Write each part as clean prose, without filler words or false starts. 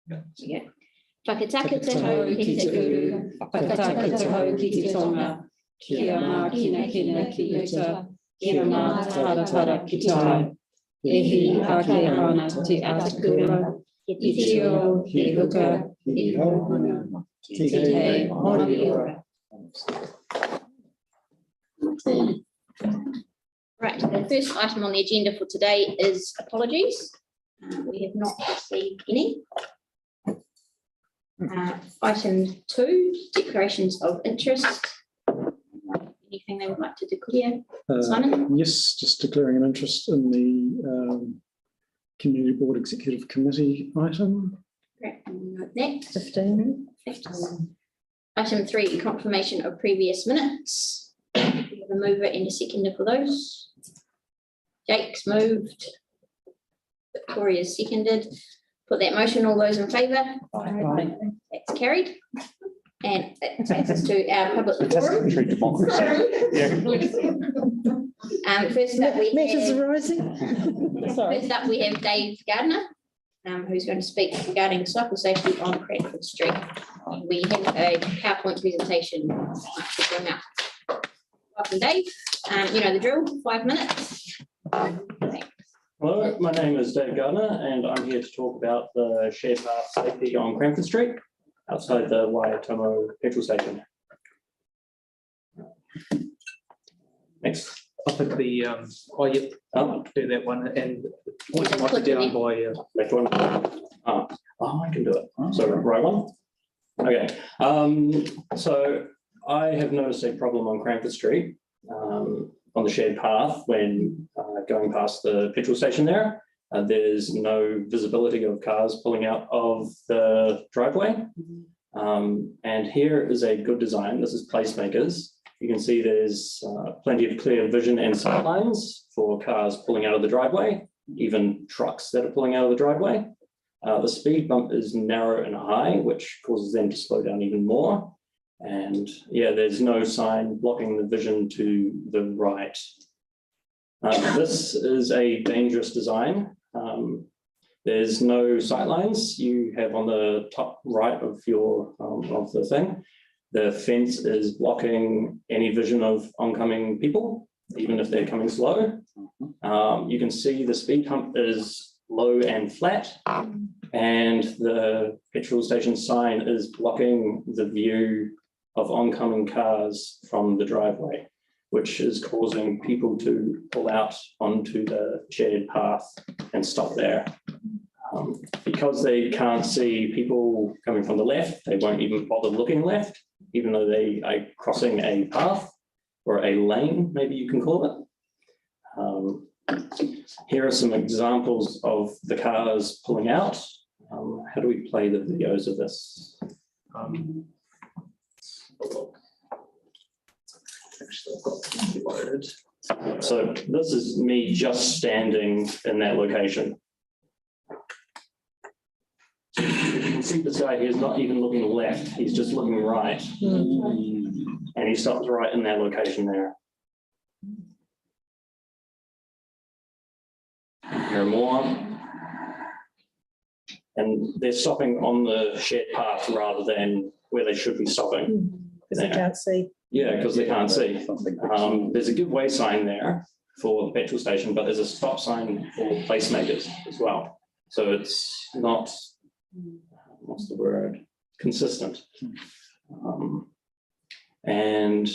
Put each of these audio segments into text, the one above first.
Yeah. Whakataka te hau ki te uru, whakataka te hau ki te tonga, kia mā kina ki uta, kia mā taratara ki tai, ehi ake hana te atakura, i tio, he huka, i hohana, te hei mori ora. Right, the first item on the agenda for today is apologies. We have not received any. Item 2, declarations of interest. Anything they would like to declare? Simon? Yes, just declaring an interest in the Community Board Executive Committee item. Great. Note that. 15. Item 3, confirmation of previous minutes. We have a mover and a seconder for those. Jake's moved. Victoria's seconded. Put that motion, all those in favour? Aye. That's carried. And that takes us to our public forum. First up we Matters have, arising. Sorry. first up we have Dave Gardner, who's going to speak regarding cycle safety on Cranford Street. And we have a PowerPoint presentation to bring up. Welcome, Dave. You know the drill, 5 minutes. Thanks. Hello, my name is Dave Gardner and I'm here to talk about the shared path safety on Cranford Street outside the Waipapa petrol station. Next. Up at the do that one and point it down by Left one. I can do it. So right one. Okay. So I have noticed a problem on Cranford Street on the shared path when going past the petrol station there. There's no visibility of cars pulling out of the driveway. And here is a good design. This is Placemakers. You can see there's plenty of clear vision and sight lines for cars pulling out of the driveway, even trucks that are pulling out of the driveway. The speed bump is narrow and high, which causes them to slow down even more. And yeah, there's no sign blocking the vision to the right. This is a dangerous design. There's no sight lines you have on the top right of your of the thing. The fence is blocking any vision of oncoming people, even if they're coming slow. You can see the speed hump is low and flat, and the petrol station sign is blocking the view of oncoming cars from the driveway, which is causing people to pull out onto the shared path and stop there. Because they can't see people coming from the left, they won't even bother looking left, even though they are crossing a path or a lane, maybe you can call it. Here are some examples of the cars pulling out. How do we play the videos of this? So this is me just standing in that location. You can see this guy here is not even looking left, he's just looking right. And he stops right in that location there. There are more. And they're stopping on the shared path rather than where they should be stopping. Because they can't see. Yeah, because they can't see. There's a give way sign there for the petrol station, but there's a stop sign for Placemakers as well. So it's not, what's the word, consistent. And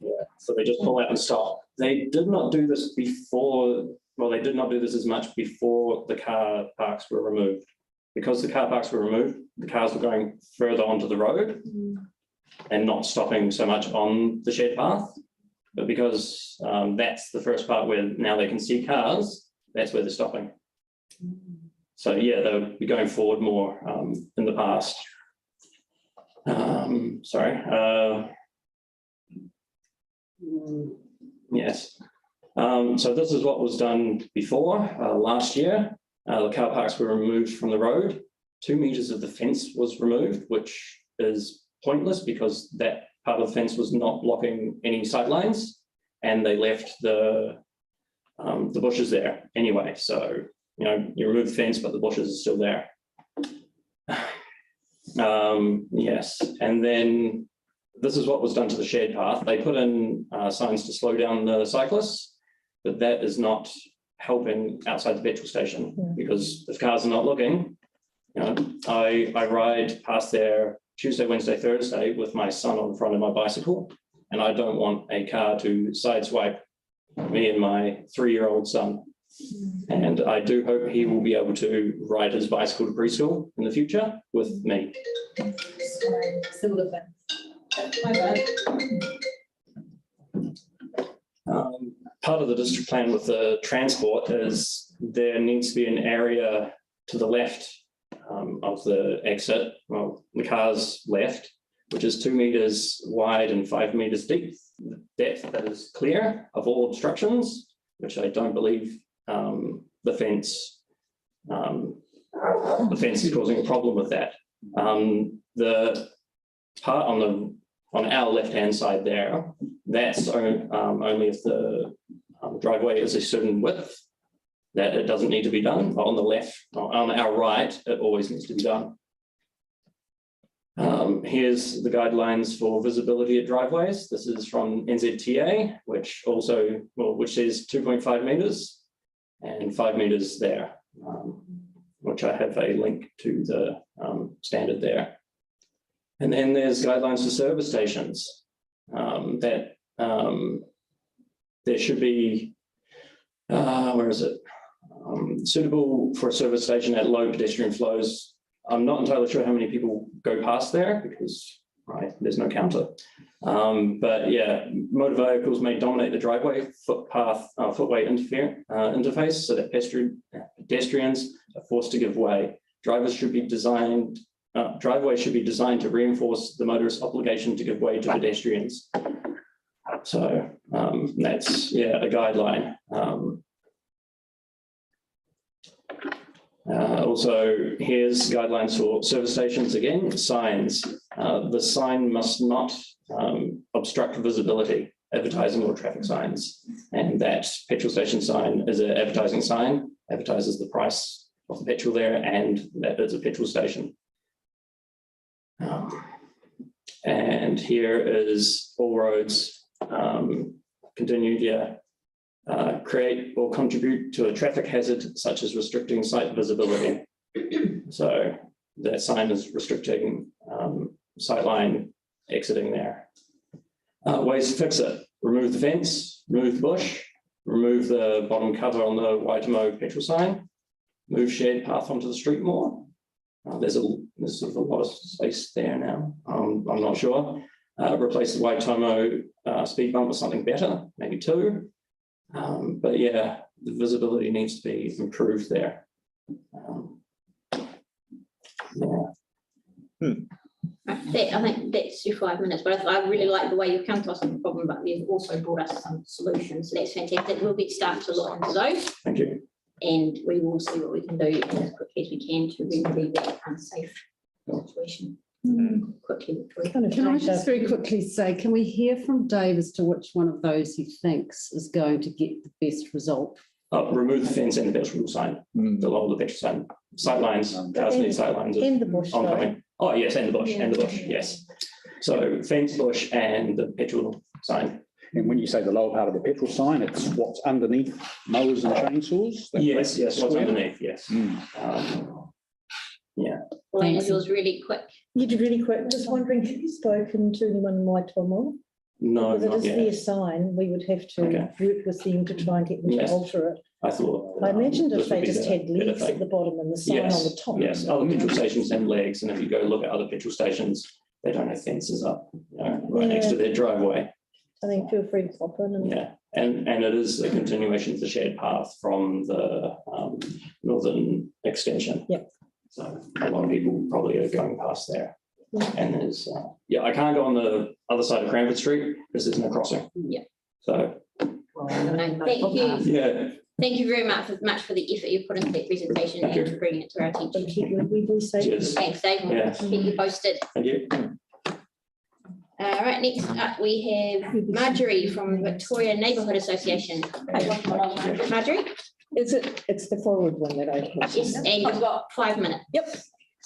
yeah, so they just pull out and stop. They did not do this before, well, they did not do this as much before the car parks were removed. Because the car parks were removed, the cars were going further onto the road and not stopping so much on the shared path. But because that's the first part where now they can see cars, that's where they're stopping. So yeah, they'll be going forward more in the past. Yes. So this is what was done before last year. The car parks were removed from the road. 2 meters of the fence was removed, which is pointless because that part of the fence was not blocking any sight lines, and they left the bushes there anyway. So you remove the fence, but the bushes are still there. Yes, and then this is what was done to the shared path. They put in signs to slow down the cyclists, but that is not helping outside the petrol station, because if cars are not looking, I ride past there Tuesday, Wednesday, Thursday with my son on the front of my bicycle, and I don't want a car to sideswipe me and my 3-year-old son. And I do hope he will be able to ride his bicycle to preschool in the future with me. Part of the district plan with the transport is there needs to be an area to the left of the exit, well, the car's left, which is 2 meters wide and 5 meters deep. The depth that is clear of all obstructions, which I don't believe the fence is causing a problem with that. The part on our left-hand side there, that's only if the driveway is a certain width that it doesn't need to be done. On the left, on our right, it always needs to be done. Here's the guidelines for visibility at driveways. This is from NZTA, which says 2.5 meters and 5 meters there, which I have a link to the standard there. And then there's guidelines for service stations that there should be, where is it? Suitable for a service station at low pedestrian flows. I'm not entirely sure how many people go past there because there's no counter. But yeah, motor vehicles may dominate the driveway footway interface so that pedestrians are forced to give way. Driveways should be designed to reinforce the motorist's obligation to give way to pedestrians. So that's a guideline. Also, here's guidelines for service stations again, signs. The sign must not obstruct visibility, advertising or traffic signs. And that petrol station sign is an advertising sign, advertises the price of the petrol there and that it's a petrol station. And here is all roads continued, create or contribute to a traffic hazard such as restricting sight visibility. So that sign is restricting sightline exiting there. Ways to fix it: remove the fence, remove the bush, remove the bottom cover on the Waipapa petrol sign, move shared path onto the street more. There's sort of a lot of space there now. I'm not sure. Replace the Waipapa speed bump with something better, maybe 2. But yeah, the visibility needs to be improved there. I think that's your 5 minutes, but I really like the way you've come to us on the problem, but you've also brought us some solutions. So that's fantastic. We'll be starting to look into those. Thank you. And we will see what we can do as quickly as we can to remedy that unsafe situation. Quickly. Can I just very quickly say, can we hear from Dave as to which one of those he thinks is going to get the best result? Remove the fence and the petrol sign, the lower the petrol sign. Sight lines, cars need sight lines. In the bush. Oncoming. Oh yes, and the bush, yes. So fence, bush and the petrol sign. And when you say the lower part of the petrol sign, it's what's underneath mowers and chainsaws? Yes, what's underneath, yes. Yeah. Well, it was really quick. You did really quick. Just wondering, have you spoken to anyone in Waipapa? No, Because it not is yet. their sign, we would have to work with them to try and get them to Yes. alter it. I thought. I imagined if this would they be just the had better legs thing. at the bottom and the sign on the top. Yes, other petrol stations have legs, and if you go look at other petrol stations, they don't have fences up, right next to their driveway. I think feel free to pop in and. Yeah, and it is a continuation of the shared path from the northern extension. Yep. So a lot of people probably are going past there. Yeah. And there's, I can't go on the other side of Cranford Street because there's no crossing. Yeah. So, Thank you. yeah, Thank you very much for the effort you've put into that presentation Thank and you. for bringing it to our attention. And keep your wee safe. cheers. Thanks, Dave. We'll Yeah. keep you posted. Thank you. All right, next up we have Marjorie from Victoria Neighbourhood Association. Marjorie? It's the forward one that I pushed. Yes, and you've got 5 minutes. Yep,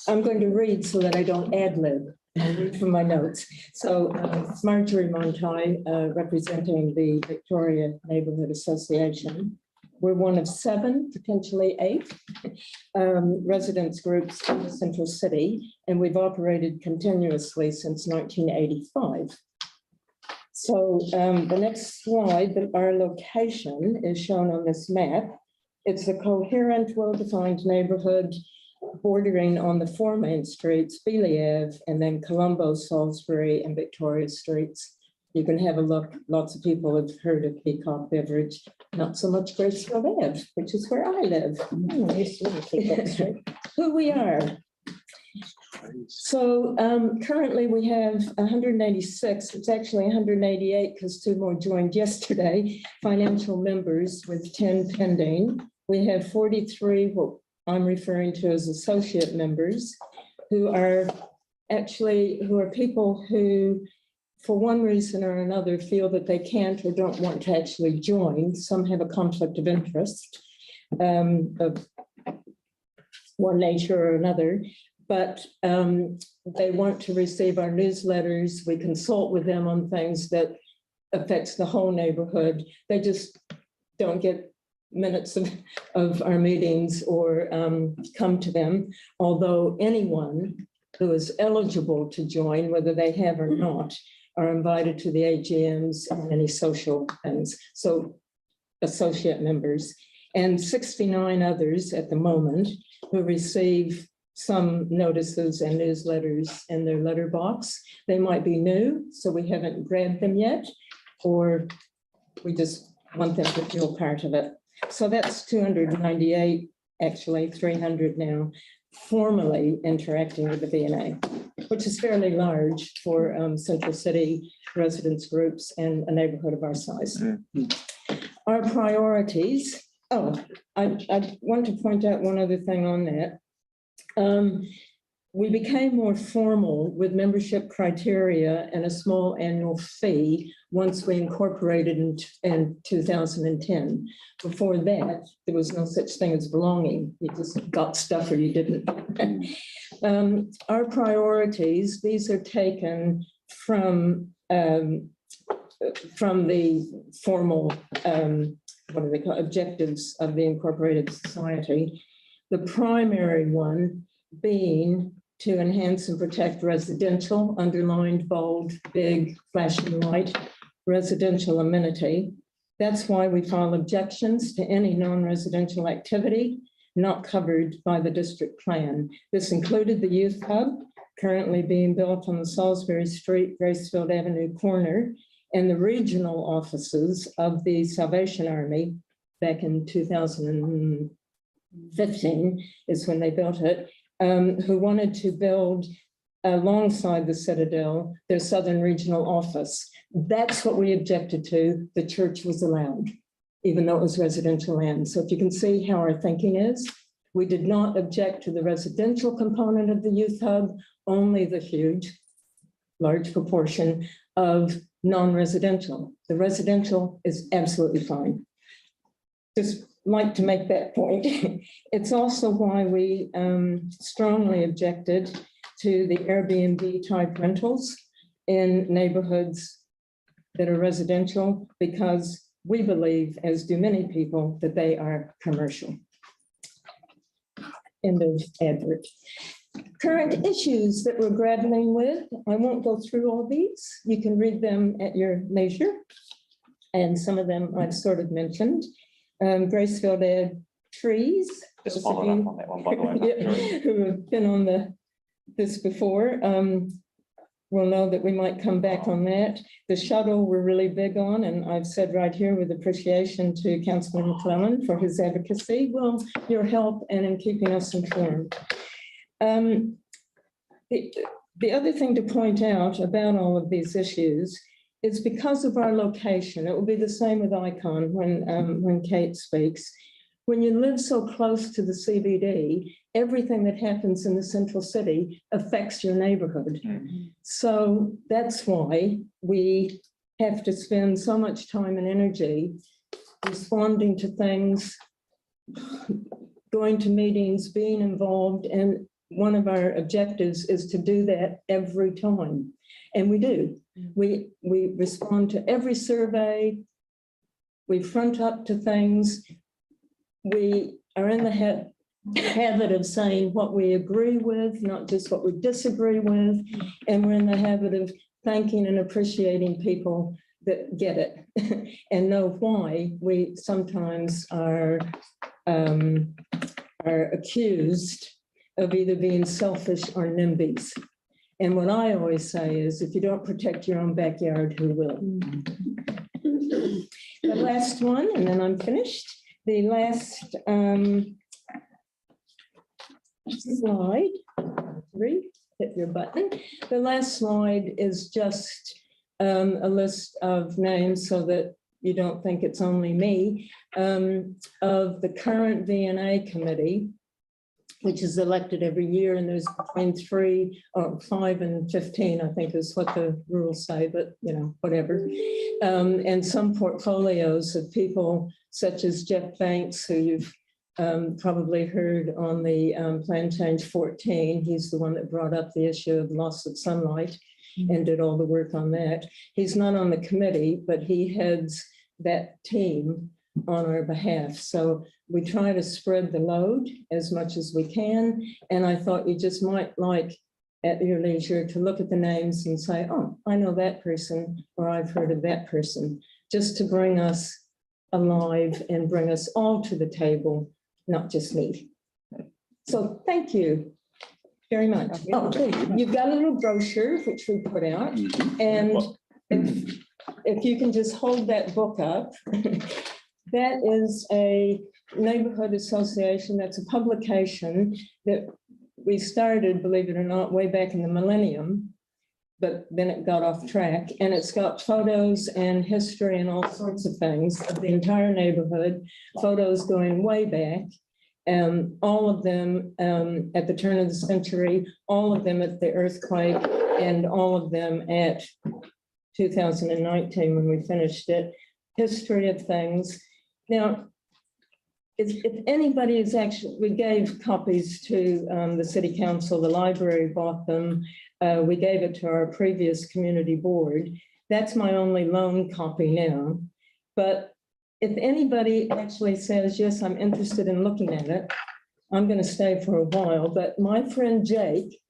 I'm going to read so that I don't ad lib. I'll read from my notes. So it's Marjorie Montai, representing the Victoria Neighbourhood Association. We're one of 7, potentially 8 residents groups in the central city, and we've operated continuously since 1985. So the next slide, our location is shown on this map. It's a coherent, well-defined neighbourhood bordering on the 4 main streets, Beeley Ave, and then Colombo, Salisbury, and Victoria Streets. You can have a look. Lots of people have heard of Peacock Beverage, not so much Gracefield Ave, which is where I live. Who we are. So currently we have 186, it's actually 188 because 2 more joined yesterday, financial members with 10 pending. We have 43, what I'm referring to as associate members, who are people who, for one reason or another, feel that they can't or don't want to actually join. Some have a conflict of interest of one nature or another, but they want to receive our newsletters. We consult with them on things that affects the whole neighborhood. They just don't get minutes of our meetings or come to them, although anyone who is eligible to join, whether they have or not, are invited to the AGMs and any social things. So associate members and 69 others at the moment who receive some notices and newsletters in their letterbox. They might be new, so we haven't grabbed them yet, or we just want them to feel part of it. So that's 298, actually 300 now, formally interacting with the V&A, which is fairly large for Central City residents groups and a neighborhood of our size. Our priorities. Oh, I want to point out one other thing on that. We became more formal with membership criteria and a small annual fee once we incorporated in 2010. Before that, there was no such thing as belonging. You just got stuff or you didn't. Our priorities, these are taken from the formal, what do they call, objectives of the Incorporated Society. The primary one being to enhance and protect residential, underlined, bold, big, flashing light, residential amenity. That's why we file objections to any non-residential activity not covered by the district plan. This included the youth hub, currently being built on the Salisbury Street, Gracefield Avenue corner, and the regional offices of the Salvation Army back in 2015 is when they built it, who wanted to build alongside the Citadel, their Southern Regional Office. That's what we objected to. The church was allowed, even though it was residential land. So if you can see how our thinking is, we did not object to the residential component of the youth hub, only the huge, large proportion of non-residential. The residential is absolutely fine. Just like to make that point. It's also why we strongly objected to the Airbnb type rentals in neighborhoods that are residential, because we believe, as do many people, that they are commercial. End of advert. Current issues that we're grappling with. I won't go through all these. You can read them at your leisure. And some of them I've sort of mentioned. Gracefield Ave trees. Just followed up on that one, by the way. Yeah, who have been on this before will know that we might come back on that. The shuttle we're really big on, and I've said right here with appreciation to Councillor McClellan for his advocacy, well, your help and in keeping us informed. The other thing to point out about all of these issues is because of our location. It will be the same with Icon when Kate speaks. When you live so close to the CBD, everything that happens in the central city affects your neighborhood. So that's why we have to spend so much time and energy responding to things going to meetings, being involved, and one of our objectives is to do that every time. And we do. We respond to every survey. We front up to things. We are in the habit of saying what we agree with, not just what we disagree with. And we're in the habit of thanking and appreciating people that get it and know why we sometimes are accused of either being selfish or NIMBYs. And what I always say is, if you don't protect your own backyard, who will? The last one, and then I'm finished. The last slide, 3, hit your button. The last slide is just a list of names so that you don't think it's only me, of the current V&A committee, which is elected every year, and there's between 3 or 5 and 15, I think is what the rules say, but you know, whatever. And some portfolios of people such as Jeff Banks, who you've probably heard on the Plan Change 14. He's the one that brought up the issue of loss of sunlight and did all the work on that. He's not on the committee, but he heads that team on our behalf. So we try to spread the load as much as we can. And I thought you just might like at your leisure to look at the names and say, oh, I know that person, or I've heard of that person, just to bring us alive and bring us all to the table, not just me. So thank you very much. Oh, you've got a little brochure which we put out, and if you can just hold that book up, that is a neighborhood association. That's a publication that we started, believe it or not, way back in the millennium, but then it got off track, and it's got photos and history and all sorts of things of the entire neighborhood, photos going way back. All of them at the turn of the century, all of them at the earthquake, and all of them at 2019 when we finished it. History of things. Now, if anybody is actually, we gave copies to the city council, the library bought them. We gave it to our previous community board. That's my only loan copy now. But if anybody actually says, yes, I'm interested in looking at it, I'm going to stay for a while. But my friend Jake,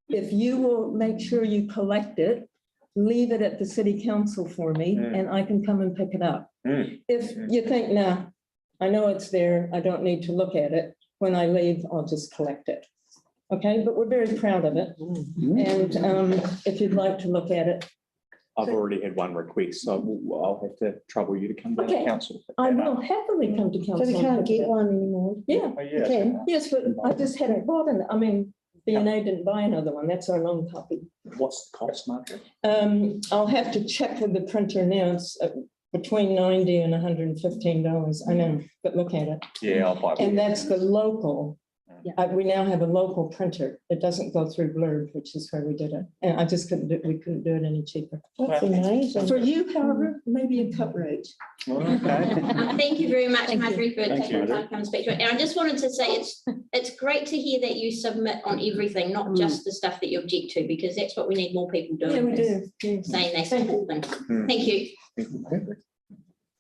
if you will make sure you collect it, leave it at the city council for me, and I can come and pick it up. If you think, nah, I know it's there, I don't need to look at it, when I leave, I'll just collect it. Okay, but we're very proud of it. And if you'd like to look at it. I've already had one request, so I'll have to trouble you to come down to council. I will happily come to council. So we can't get one anymore? Yeah, Oh, yeah. Okay. yes, but I just hadn't bought it. I mean, B&A didn't buy another one. That's our loan copy. What's the cost, Margaret? I'll have to check with the printer now. It's between $90 and $115. I know, but look at it. Yeah, I'll buy one. And that's the local. We now have a local printer. It doesn't go through Blurb, which is where we did it. And I just couldn't do, we couldn't do it any cheaper. That's amazing. For you, however, maybe a cut rate. Okay. Thank you very much, Thank you. Marjorie, for Thank taking you, the time to come and speak to it. And I just wanted to say it's great to hear that you submit on everything, not just the stuff that you object to, because that's what we need more people doing. Yeah, we is do. Saying they support things. Thank you.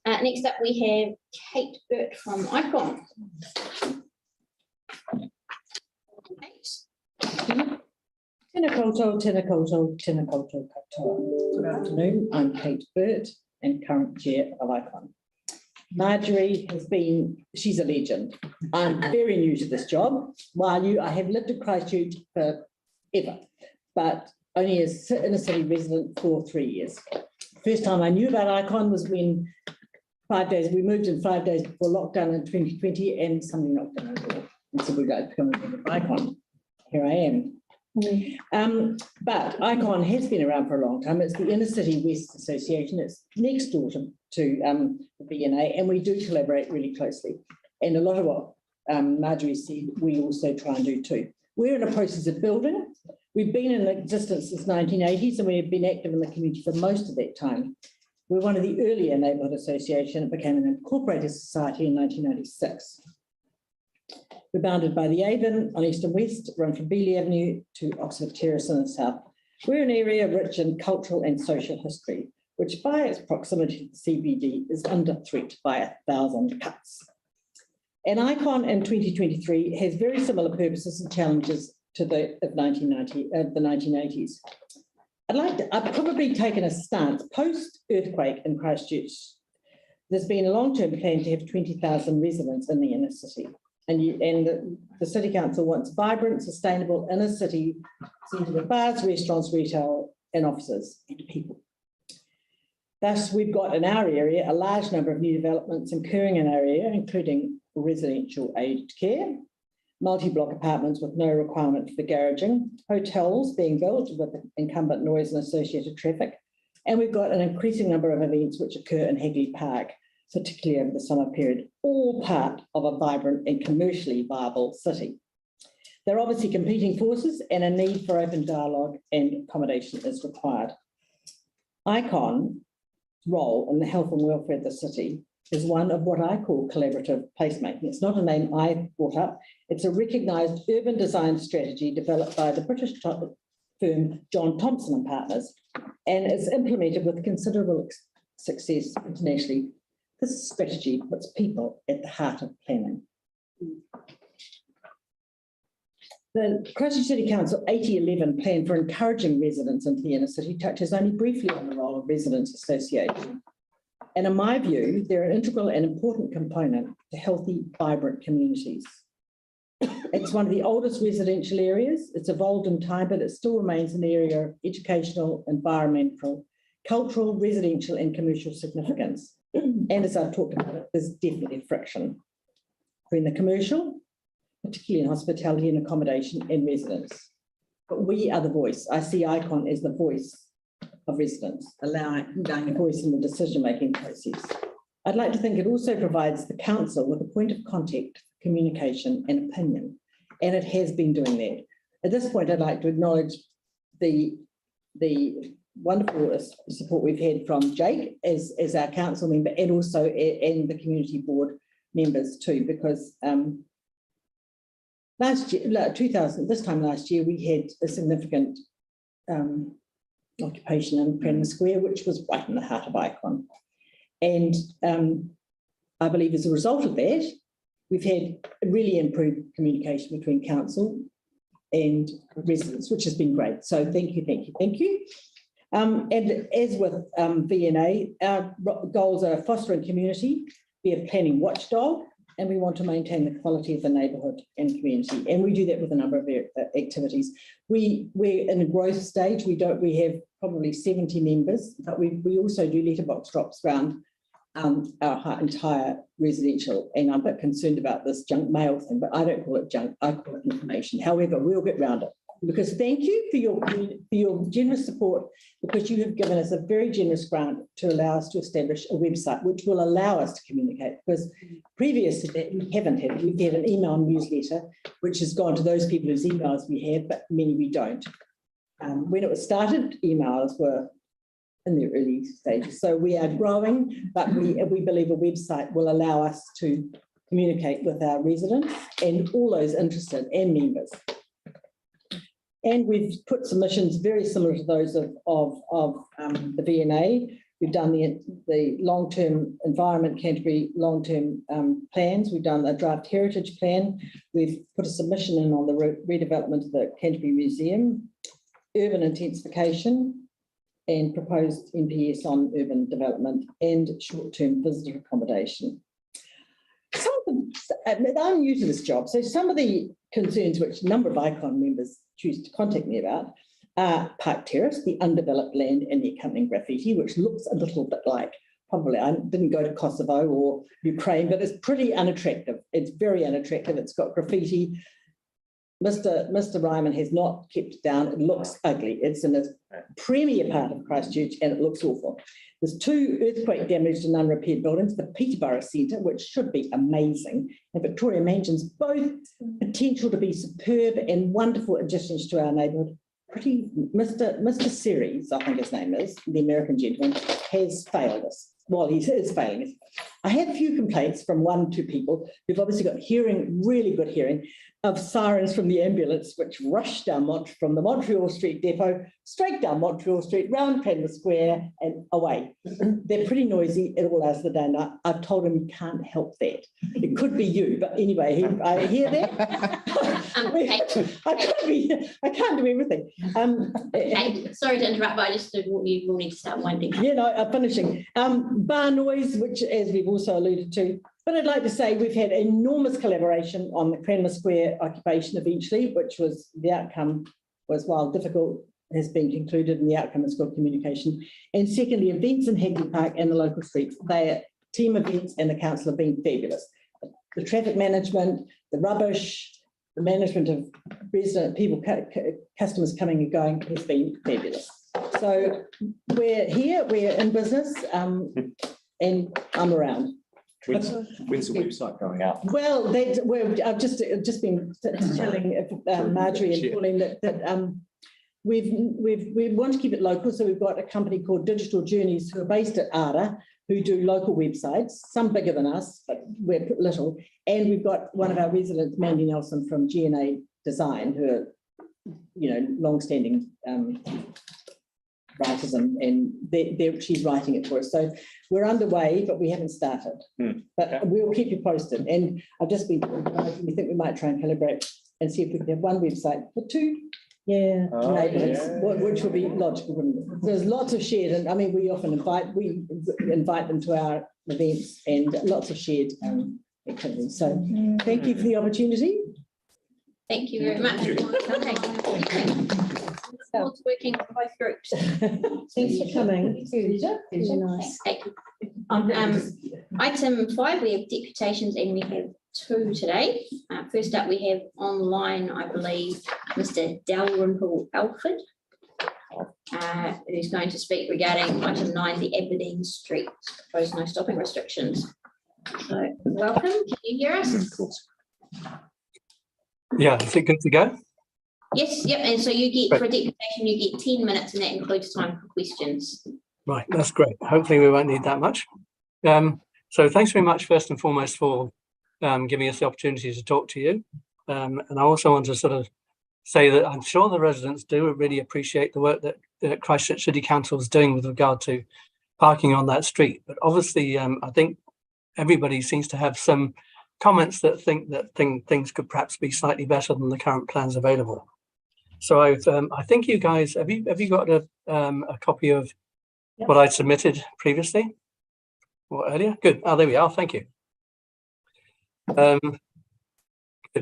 Next up, we have Kate Burt from ICON. Tēnā koutou, tēnā koutou, tēnā koutou katoa. Good afternoon, I'm Kate Burt and current chair of ICON. Marjorie has been, she's a legend. I'm very new to this job. While I have lived in Christchurch forever, but only as inner city resident for 3 years. First time I knew about ICON was when we moved in 5 days before lockdown in 2020, and somebody knocked on our door and said, we'd like to become a member of ICON. Here I am. But ICON has been around for a long time. It's the Inner City West Association. It's next door to the V&A, and we do collaborate really closely. And a lot of what Marjorie said, we also try and do too. We're in a process of building. We've been in existence since 1980s, and we've been active in the community for most of that time. We're one of the earlier neighbourhood associations. It became an incorporated society in 1996. We're bounded by the Avon on east and west, run from Beeley Avenue to Oxford Terrace in the south. We're an area rich in cultural and social history, which by its proximity to the CBD is under threat by 1,000 cuts. An icon in 2023 has very similar purposes and challenges to the 1980s. I've probably taken a stance post-earthquake in Christchurch. There's been a long-term plan to have 20,000 residents in the inner city. And the City Council wants vibrant, sustainable inner city centre with bars, restaurants, retail and offices and people. Thus, we've got in our area a large number of new developments occurring in our area, including residential aged care, multi-block apartments with no requirement for garaging, hotels being built with incumbent noise and associated traffic, and we've got an increasing number of events which occur in Hagley Park, particularly over the summer period, all part of a vibrant and commercially viable city. There are obviously competing forces and a need for open dialogue and accommodation is required. ICON's role in the health and welfare of the city is one of what I call collaborative placemaking. It's not a name I brought up. It's a recognised urban design strategy developed by the British firm John Thompson and Partners and is implemented with considerable success internationally. This strategy puts people at the heart of planning. The Christchurch City Council 8011 plan for encouraging residents into the inner city touches only briefly on the role of residents association. And in my view, they're an integral and important component to healthy, vibrant communities. It's one of the oldest residential areas. It's evolved in time, but it still remains an area of educational, environmental, cultural, residential, and commercial significance. And as I've talked about, there's definitely friction between the commercial, particularly in hospitality and accommodation, and residents. But we are the voice. I see ICON as the voice of residents, allowing a voice in the decision-making process. I'd like to think it also provides the council with a point of contact, communication and opinion, and it has been doing that. At this point, I'd like to acknowledge the wonderful support we've had from Jake as our council member and also and the community board members too, because last year, this time last year, we had a significant occupation in Cranmer Square, which was right in the heart of ICON. And I believe as a result of that, we've had really improved communication between council and residents, which has been great. So thank you, thank you, thank you. And as with VNA, our goals are fostering community, be a planning watchdog, and we want to maintain the quality of the neighbourhood and community. And we do that with a number of activities. We're in a growth stage. We have probably 70 members, but we also do letterbox drops around our entire residential. And I'm a bit concerned about this junk mail thing, but I don't call it junk, I call it information. However, we'll get around it. Because thank you for your generous support, because you have given us a very generous grant to allow us to establish a website which will allow us to communicate, because previous to that we haven't had. We've had an email newsletter which has gone to those people whose emails we have, but many we don't. When it was started, emails were in their early stages. So we are growing, but we believe a website will allow us to communicate with our residents and all those interested and members. And we've put submissions very similar to those of the VNA. We've done the long-term environment Canterbury long-term plans. We've done a draft heritage plan. We've put a submission in on the redevelopment of the Canterbury Museum, urban intensification, and proposed NPS on urban development and short-term visitor accommodation. I'm new to this job, so some of the concerns which a number of ICON members choose to contact me about are Park Terrace, the undeveloped land and the accompanying graffiti, which looks a little bit like, probably I didn't go to Kosovo or Ukraine, but it's pretty unattractive. It's very unattractive. It's got graffiti. Mr. Ryman has not kept it down. It looks ugly. It's in a premier part of Christchurch and it looks awful. There's 2 earthquake damaged and unrepaired buildings, the Peterborough Centre, which should be amazing, and Victoria Mansions, both potential to be superb and wonderful additions to our neighbourhood. Mr. Series, I think his name is, the American gentleman, has failed us. Well, he is failing us. I had a few complaints from 1 or 2 people who've obviously got hearing, really good hearing, of sirens from the ambulance, which rushed down from the Montreal Street depot, straight down Montreal Street, round Cranmer Square and away. They're pretty noisy at all hours of the day, and I've told him you can't help that. It could be you, but anyway, I hear that. I can't do everything. Okay, sorry to interrupt, but I just we will need to start winding up. Yeah, no, I'm finishing. Bar noise, which as we've also alluded to, but I'd like to say we've had enormous collaboration on the Cranmer Square occupation eventually, which was the outcome was, while difficult, has been concluded and the outcome is good communication. And secondly, events in Hagley Park and the local streets, they are team events and the council have been fabulous. The traffic management, the rubbish, the management of resident people, customers coming and going has been fabulous. So we're here, we're in business, and I'm around. When's the website going out? Well, I've just been telling Marjorie and Pauline that we want to keep it local, so we've got a company called Digital Journeys who are based at Ada, who do local websites, some bigger than us, but we're little. And we've got one of our residents, Mandy Nelson from G&A Design, who are, you know, long-standing writers, and she's writing it for us. So we're underway, but we haven't started. But we'll keep you posted. And I've just been, we think we might try and calibrate and see if we can have 1 website for 2 neighbourhoods, which would be logical, wouldn't it? There's lots of shared, and I mean, we often invite them to our events and lots of shared activities. So thank you for the opportunity. Thank you very much. It's working for both groups. Thanks for coming. Very nice. Item 5, we have deputations, and we have 2 today. First up, we have online, I believe, Mr. Dalrymple Alford, who's going to speak regarding item 9, the Aberdeen Street proposed no stopping restrictions. So, welcome. Can you hear us? Of course. Yeah, is it good to go? Yes, yep. And so you get, for a deputation, you get 10 minutes, and that includes time for questions. Right, that's great. Hopefully we won't need that much. So thanks very much, first and foremost, for giving us the opportunity to talk to you. And I also want to sort of say that I'm sure the residents do really appreciate the work that Christchurch City Council is doing with regard to parking on that street. But obviously, I think everybody seems to have some comments that think that things could perhaps be slightly better than the current plans available. So I think you guys, have you got a copy of what I submitted previously or earlier? Good. Oh, there we are. Thank you. Good.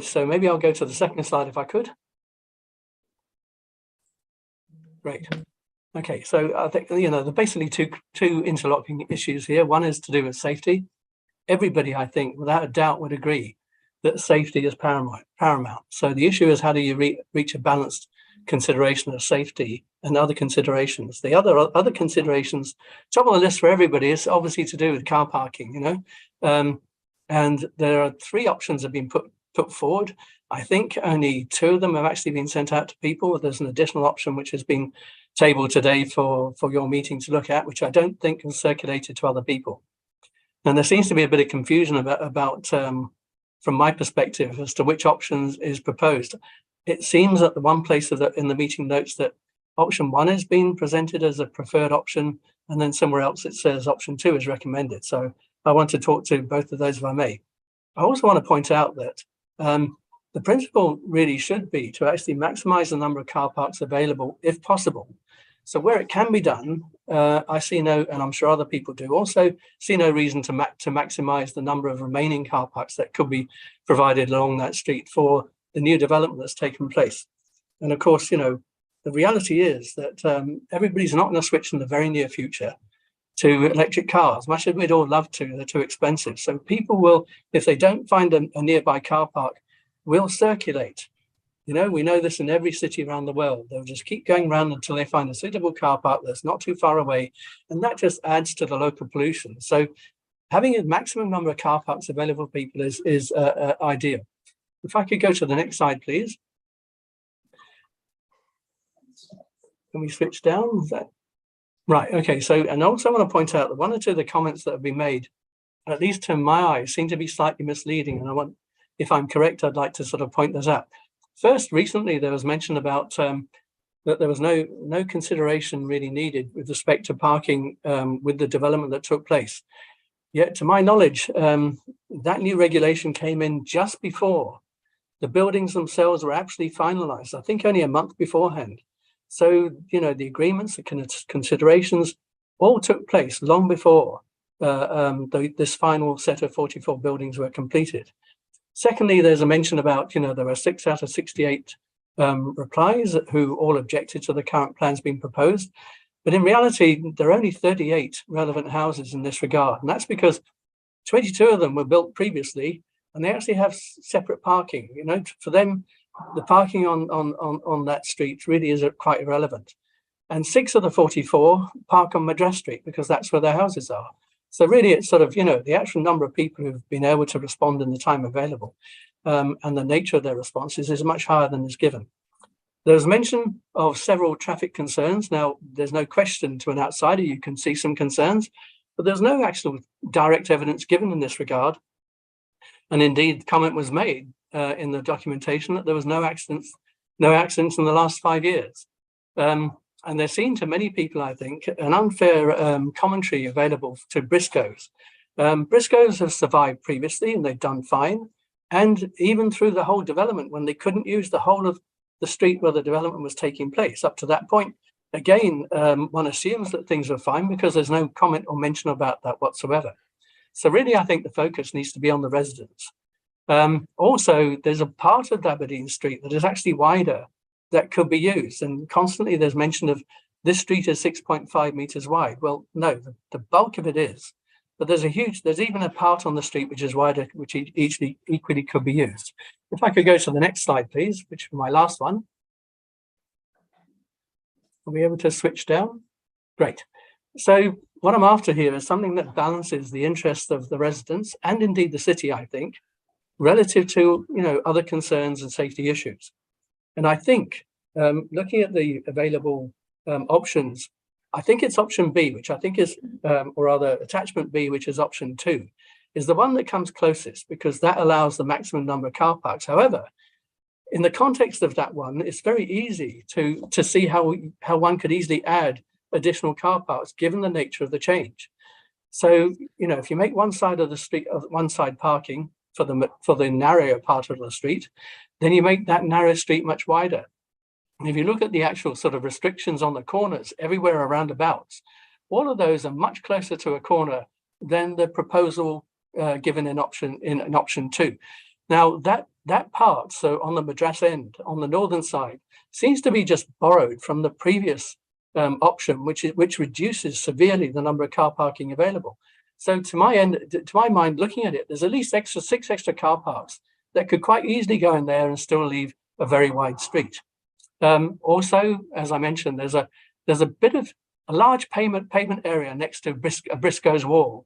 So maybe I'll go to the second slide if I could. Great. Okay. So I think, you know, there are basically two interlocking issues here. One is to do with safety. Everybody, I think, without a doubt, would agree that safety is paramount. So the issue is, how do you reach a balanced consideration of safety and other considerations? The other considerations, top of the list for everybody, is obviously to do with car parking, you know. And there are 3 options that have been put forward. I think only 2 of them have actually been sent out to people. There's an additional option which has been tabled today for your meeting to look at, which I don't think was circulated to other people. And there seems to be a bit of confusion about from my perspective, as to which options is proposed. It seems at the one place in the meeting notes that option 1 is being presented as a preferred option, and then somewhere else it says option 2 is recommended. So I want to talk to both of those if I may. I also want to point out that the principle really should be to actually maximize the number of car parks available if possible. So where it can be done, I see no, and I'm sure other people do also, see no reason to maximize the number of remaining car parks that could be provided along that street for the new development that's taken place. And of course, you know, the reality is that everybody's not going to switch in the very near future to electric cars. Much as we'd all love to, they're too expensive. So people will, if they don't find a nearby car park, will circulate. You know, we know this in every city around the world. They'll just keep going around until they find a suitable car park that's not too far away. And that just adds to the local pollution. So having a maximum number of car parks available to people is ideal. If I could go to the next slide, please. Can we switch down? Is that right? Okay. So, and also I want to point out that 1 or 2 of the comments that have been made at least to my eyes, seem to be slightly misleading. And I want, if I'm correct, I'd like to sort of point those out. First, recently there was mention about that there was no consideration really needed with respect to parking with the development that took place. Yet, to my knowledge, that new regulation came in just before the buildings themselves were actually finalized, I think only a month beforehand. So, you know, the agreements, the considerations all took place long before this final set of 44 buildings were completed. Secondly, there's a mention about, you know, there were 6 out of 68 replies who all objected to the current plans being proposed. But in reality, there are only 38 relevant houses in this regard. And that's because 22 of them were built previously and they actually have separate parking. You know, for them, the parking on that street really is quite irrelevant. And 6 of the 44 park on Madras Street because that's where their houses are. So really it's sort of, you know, the actual number of people who've been able to respond in the time available and the nature of their responses is much higher than is given. There's mention of several traffic concerns. Now, there's no question to an outsider, you can see some concerns, but there's no actual direct evidence given in this regard. And indeed, comment was made in the documentation that there was no accidents in the last 5 years. And there seemed to many people, I think, an unfair commentary available to Briscoes. Briscoes have survived previously and they've done fine. And even through the whole development, when they couldn't use the whole of the street where the development was taking place up to that point, again, one assumes that things were fine because there's no comment or mention about that whatsoever. So really, I think the focus needs to be on the residents. Also, there's a part of Aberdeen Street that is actually wider that could be used. And constantly there's mention of this street is 6.5 meters wide. Well, no, the bulk of it is. But there's even a part on the street which is wider, which equally could be used. If I could go to the next slide, please, which is my last one. Are we able to switch down? Great. So what I'm after here is something that balances the interests of the residents and indeed the city, I think, relative to, you know, other concerns and safety issues. And I think looking at the available options, I think it's option B, which I think is, or rather attachment B, which is option 2, is the one that comes closest because that allows the maximum number of car parks. However, in the context of that one, it's very easy to see how one could easily add additional car parks given the nature of the change. So, you know, if you make one side of the street, one side parking for the narrower part of the street, then you make that narrow street much wider. And if you look at the actual sort of restrictions on the corners everywhere around abouts, all of those are much closer to a corner than the proposal given in option 2. Now that part, so on the Madras end, on the northern side, seems to be just borrowed from the previous option, which reduces severely the number of car parking available. So to my mind, looking at it, there's at least 6 extra car parks that could quite easily go in there and still leave a very wide street. Also, as I mentioned, there's a bit of a large pavement area next to Briscoe's wall,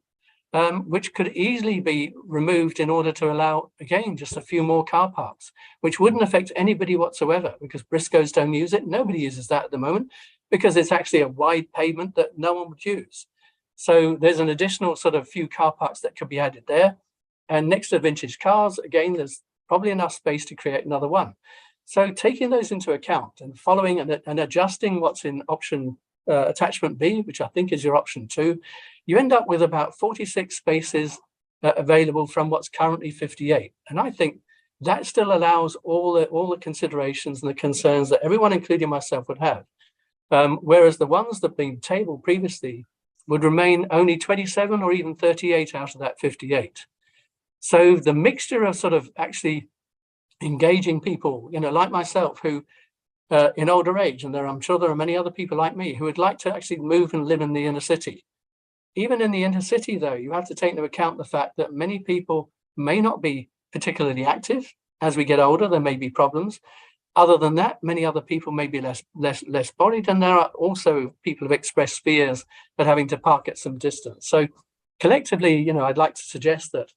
which could easily be removed in order to allow, again, just a few more car parks, which wouldn't affect anybody whatsoever because Briscoe's don't use it. Nobody uses that at the moment because it's actually a wide pavement that no one would use. So there's an additional sort of few car parks that could be added there. And next to vintage cars, again, there's probably enough space to create another one. So taking those into account and following and adjusting what's in option attachment B, which I think is your option 2, you end up with about 46 spaces available from what's currently 58. And I think that still allows all the considerations and the concerns that everyone, including myself, would have. Whereas the ones that have been tabled previously would remain only 27 or even 38 out of that 58. So the mixture of sort of actually engaging people, you know, like myself, who in older age, and I'm sure there are many other people like me who would like to actually move and live in the inner city. Even in the inner city, though, you have to take into account the fact that many people may not be particularly active. As we get older, there may be problems. Other than that, many other people may be less bodied, and there are also people who've expressed fears at having to park at some distance. So collectively, you know, I'd like to suggest that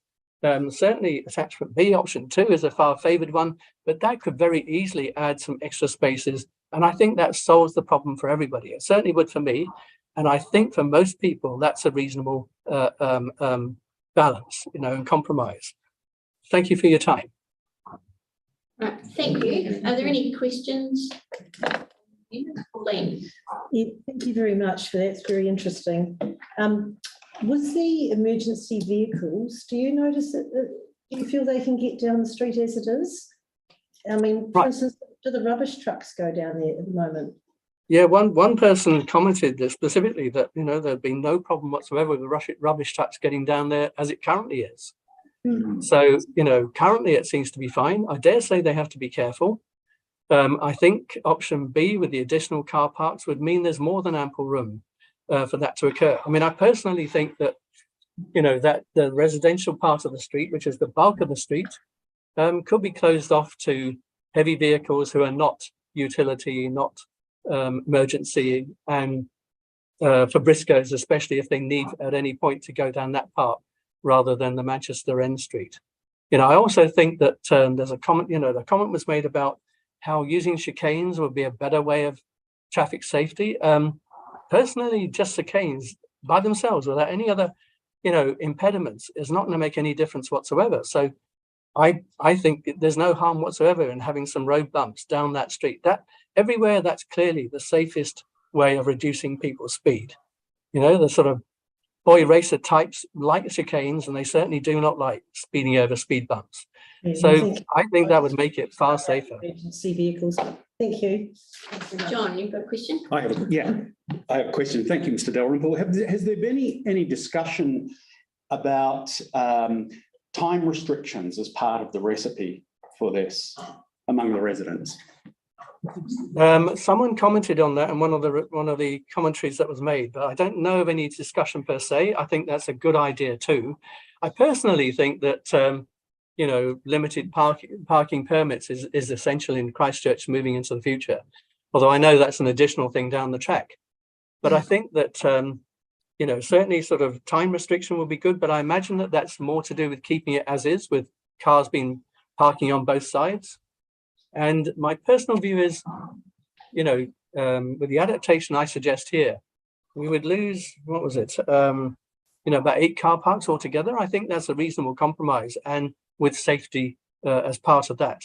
certainly attachment B, option 2, is a far favoured one, but that could very easily add some extra spaces. And I think that solves the problem for everybody. It certainly would for me. And I think for most people, that's a reasonable balance, and compromise. Thank you for your time. Right, thank you. Are there any questions? Pauline? Yeah, thank you very much for that. It's very interesting. With the emergency vehicles, do you notice that, do you feel they can get down the street as it is? I mean, for instance, do the rubbish trucks go down there at the moment? Yeah, one person commented that specifically that, there'd been no problem whatsoever with the rubbish trucks getting down there as it currently is. So, currently it seems to be fine. I dare say they have to be careful. I think option B with the additional car parks would mean there's more than ample room for that to occur. I mean, I personally think that, that the residential part of the street, which is the bulk of the street, could be closed off to heavy vehicles who are not utility, not emergency, and for Briscoes, especially if they need at any point to go down that part rather than the Manchester End Street. I also think that there's a comment, the comment was made about how using chicanes would be a better way of traffic safety. Personally, just chicanes by themselves without any other, impediments is not going to make any difference whatsoever. So I think there's no harm whatsoever in having some road bumps down that street. That everywhere, that's clearly the safest way of reducing people's speed. The sort of boy racer types like chicanes, and they certainly do not like speeding over speed bumps. So I think that would make it far safer. Emergency vehicles. Thank you. John, you've got a question? I have a question. Thank you, Mr. Dalrymple. Has there been any discussion about time restrictions as part of the recipe for this among the residents? Someone commented on that in one of the commentaries that was made, but I don't know of any discussion per se. I think that's a good idea too. I personally think that limited parking permits is essential in Christchurch moving into the future. Although I know that's an additional thing down the track, but I think that certainly sort of time restriction will be good. But I imagine that that's more to do with keeping it as is, with cars parking on both sides. And my personal view is, with the adaptation I suggest here, we would lose, what was it? About 8 car parks altogether. I think that's a reasonable compromise, and with safety as part of that.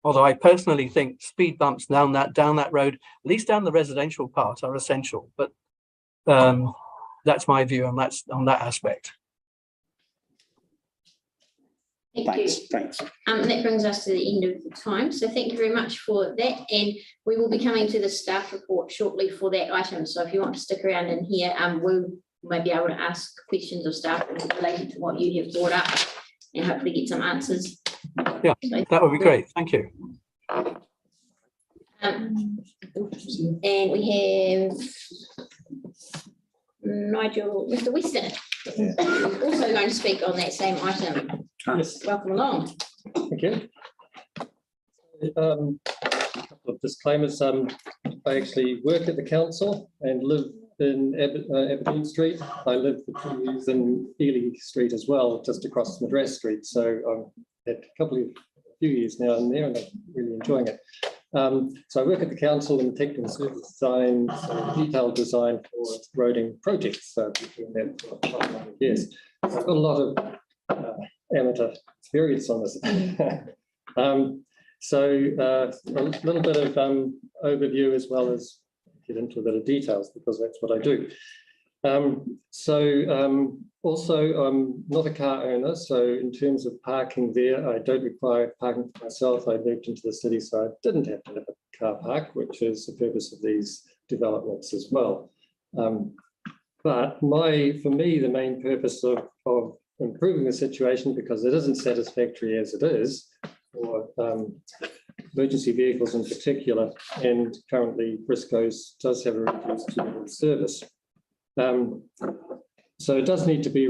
Although I personally think speed bumps down that road, at least down the residential part, are essential. But that's my view on that aspect. Thanks. That brings us to the end of the time. So thank you very much for that. And we will be coming to the staff report shortly for that item. So if you want to stick around in here, we'll maybe able to ask questions of staff related to what you have brought up and hopefully get some answers. Yeah, that would be great. Thank you. And we have Nigel, Mr. Weston, also going to speak on that same item. Yes. Welcome along. Thank you. A couple of disclaimers. I actually work at the council and live in Aberdeen Street. I lived for 2 years in Ely Street as well, just across Madras Street. So I've had a few years now in there, and I'm really enjoying it. So I work at the council in technical service design, detailed design for roading projects. So I've been doing that for 5 years. So I've got a lot of amateur experience on this. So a little bit of overview as well as get into a bit of details, because that's what I do. Also, I'm not a car owner, so in terms of parking there, I don't require parking for myself. I moved into the city, so I didn't have to have a car park, which is the purpose of these developments as well. But for me, the main purpose of improving the situation, because it isn't satisfactory as it is for emergency vehicles in particular, and currently Briscoes does have a reduced service. So it does need to be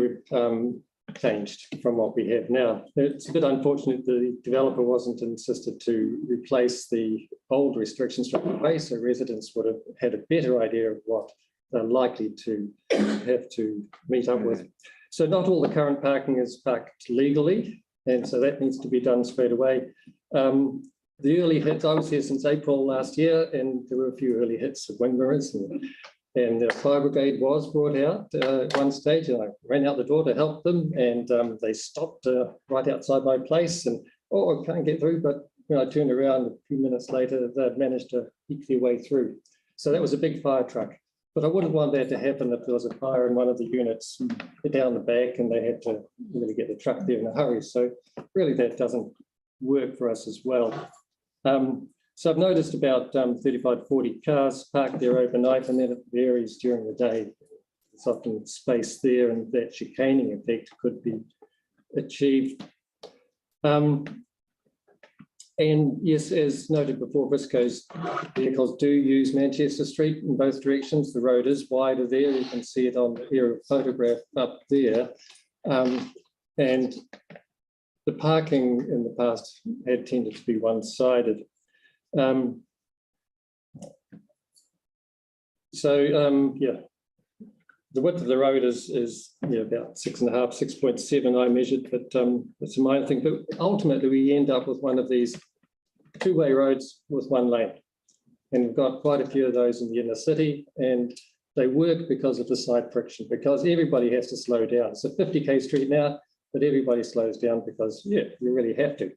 changed from what we have now. It's a bit unfortunate the developer wasn't insisted to replace the old restrictions straight away, so residents would have had a better idea of what they're likely to have to meet up with. So not all the current parking is parked legally, and so that needs to be done straight away. The early hits, I was here since April last year, and there were a few early hits of wing mirrors and And the fire brigade was brought out at one stage, and I ran out the door to help them, and they stopped right outside my place, and oh, I can't get through, but when I turned around a few minutes later, they'd managed to eke their way through. So that was a big fire truck. But I wouldn't want that to happen if there was a fire in one of the units down the back and they had to really get the truck there in a hurry. So really that doesn't work for us as well. So I've noticed about 35, 40 cars parked there overnight, and then it varies during the day. There's often space there, and that chicaning effect could be achieved. And yes, as noted before, Briscoe's vehicles do use Manchester Street in both directions. The road is wider there. You can see it on the aerial photograph up there. And the parking in the past had tended to be one-sided. Yeah, the width of the road is about 6.5, 6.7 I measured, but it's a minor thing. But ultimately, we end up with one of these two-way roads with one lane. And we've got quite a few of those in the inner city, and they work because of the side friction, because everybody has to slow down. It's a 50k street now, but everybody slows down because, yeah, you really have to.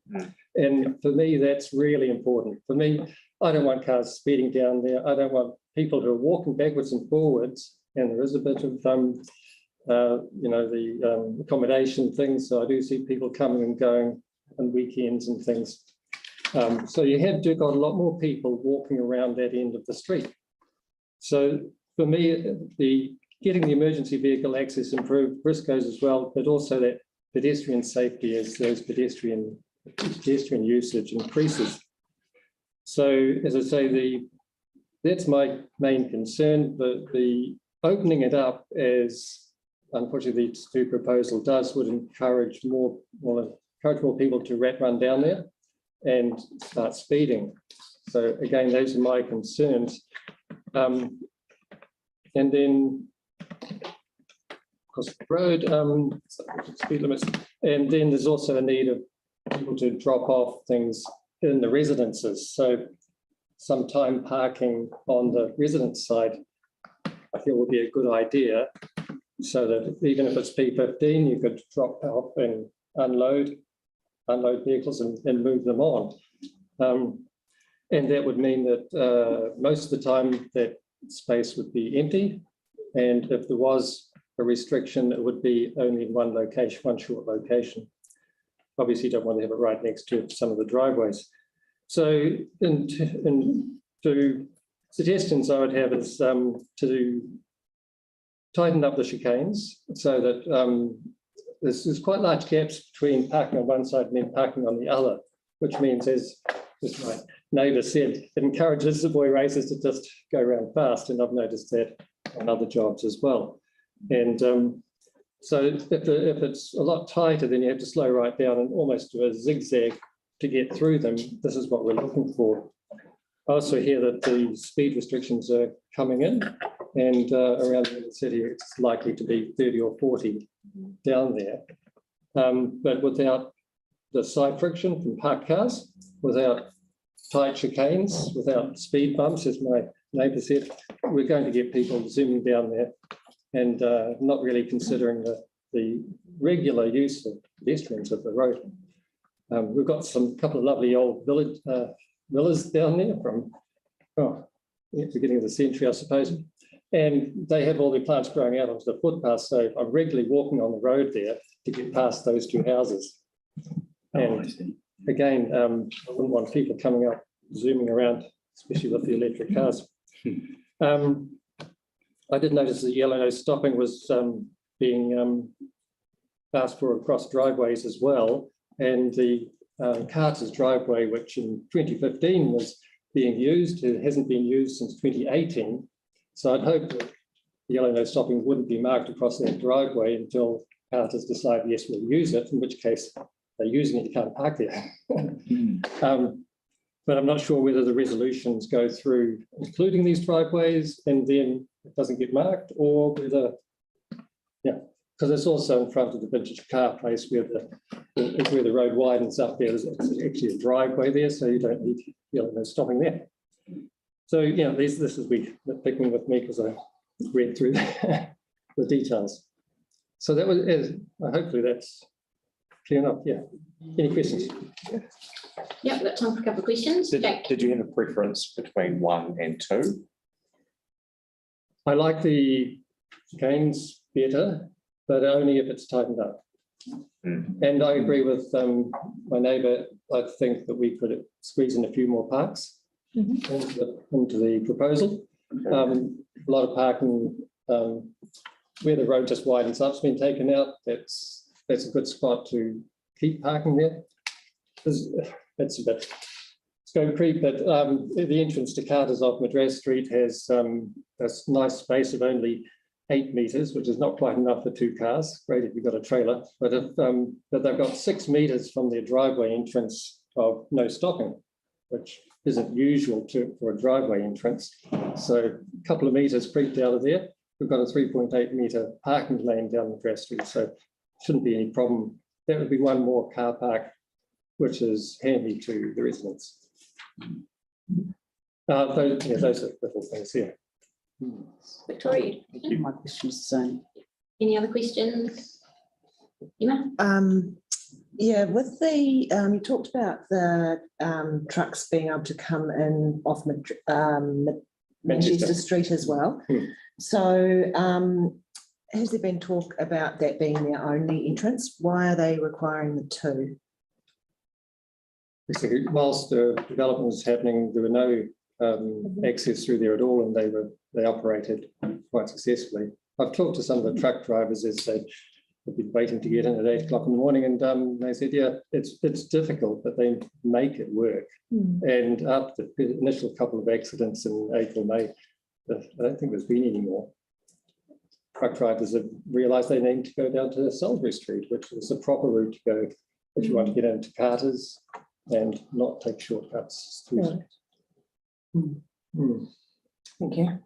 And for me, that's really important. For me, I don't want cars speeding down there. I don't want people who are walking backwards and forwards. And there is a bit of, the accommodation things. So I do see people coming and going on weekends and things. So you have got a lot more people walking around that end of the street. So for me, getting the emergency vehicle access improved, Briscoe's as well, but also that pedestrian safety as those pedestrian usage increases. So as I say, that's my main concern. The opening it up, as unfortunately the two proposal does, would encourage more people to run down there and start speeding. So again, those are my concerns. And then across the road, speed limits. And then there's also a need of people to drop off things in the residences. So some time parking on the residence side, I feel would be a good idea, so that even if it's P15, you could drop off and unload vehicles and move them on. And that would mean that most of the time that space would be empty. And if there was a restriction, it would be only in one location, one short location. Obviously, you don't want to have it right next to some of the driveways. So to suggestions I would have is to tighten up the chicanes so that there's quite large gaps between parking on one side and then parking on the other, which means, as my neighbour said, it encourages the boy racers to just go around fast, and I've noticed that on other jobs as well. And so if it's a lot tighter, then you have to slow right down and almost do a zigzag to get through them. This is what we're looking for. I also hear that the speed restrictions are coming in, and around the city it's likely to be 30 or 40 down there. But without the side friction from parked cars, without tight chicanes, without speed bumps, as my neighbour said, we're going to get people zooming down there and not really considering the regular use of pedestrians of the road. We've got couple of lovely old villas down there from the beginning of the century, I suppose, and they have all their plants growing out onto the footpath. So I'm regularly walking on the road there to get past those two houses. And again, I wouldn't want people coming up, zooming around, especially with the electric cars. I did notice the yellow no stopping was being asked for across driveways as well. And the Carter's driveway, which in 2015 was being used, it hasn't been used since 2018. So I'd hope that the yellow no stopping wouldn't be marked across that driveway until Carter's decide, yes, we'll use it, in which case they're using it, you can't park there. But I'm not sure whether the resolutions go through including these driveways and then it doesn't get marked, or whether, because it's also in front of the vintage car place where the road widens up there. It's actually a driveway there, so you don't need no stopping there. So this is picking with me because I read through the details. So that was, hopefully that's clear enough. Yeah. Any questions? Yeah, we've got time for a couple of questions. Jack. Did you have a preference between 1 and 2? I like the gains better, but only if it's tightened up. And I agree with my neighbour. I think that we could squeeze in a few more parks into the proposal. A lot of parking where the road just widens up's been taken out. That's a good spot to keep parking there. That's a bit concrete, but the entrance to Carter's off Madras Street has this nice space of only 8 meters, which is not quite enough for 2 cars. Great if you've got a trailer, but they've got 6 meters from their driveway entrance of no stopping, which isn't usual for a driveway entrance. So a couple of meters creeped out of there. We've got a 3.8 meter parking lane down Madras Street, so shouldn't be any problem. That would be one more car park, which is handy to the residents. Those are little things here. Victoria. My question is the same. Any other questions? Emma? Yeah, with the, you talked about the trucks being able to come in off Manchester Street as well. So has there been talk about that being their only entrance? Why are they requiring the 2? Whilst the development was happening, there were no access through there at all, and they operated quite successfully. I've talked to some of the truck drivers as they've been waiting to get in at 8 o'clock in the morning, and they said, yeah, it's difficult, but they make it work. And after the initial couple of accidents in April, May, I don't think there's been any more. Truck drivers have realised they need to go down to Salisbury Street, which is the proper route to go if you want to get into Carter's and not take shortcuts through. Thank you.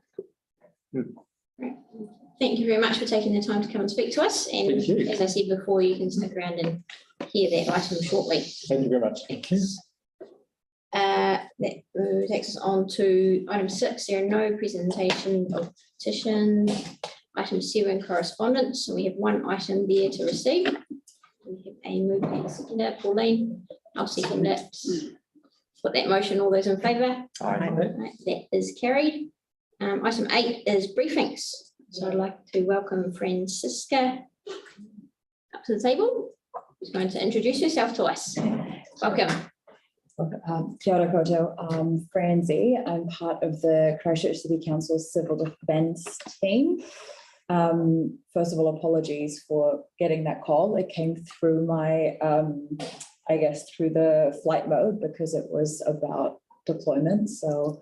Thank you very much for taking the time to come and speak to us. And as I said before, you can stick around and hear that item shortly. Thank you very much. Thanks. That takes us on to item 6. There are no presentation of petition. Item 7, correspondence. So we have one item there to receive. We have a move and seconder, Pauline. I'll second it. Put that motion. All those in favour? Aye. Right, that is carried. Item 8 is briefings. So I'd like to welcome Francisca up to the table. Who's going to introduce herself to us. Welcome. Kia ora koutou, I'm Franzi. I'm part of the Christchurch City Council Civil Defence team. First of all, apologies for getting that call. It came through my, I guess, through the flight mode because it was about deployment. So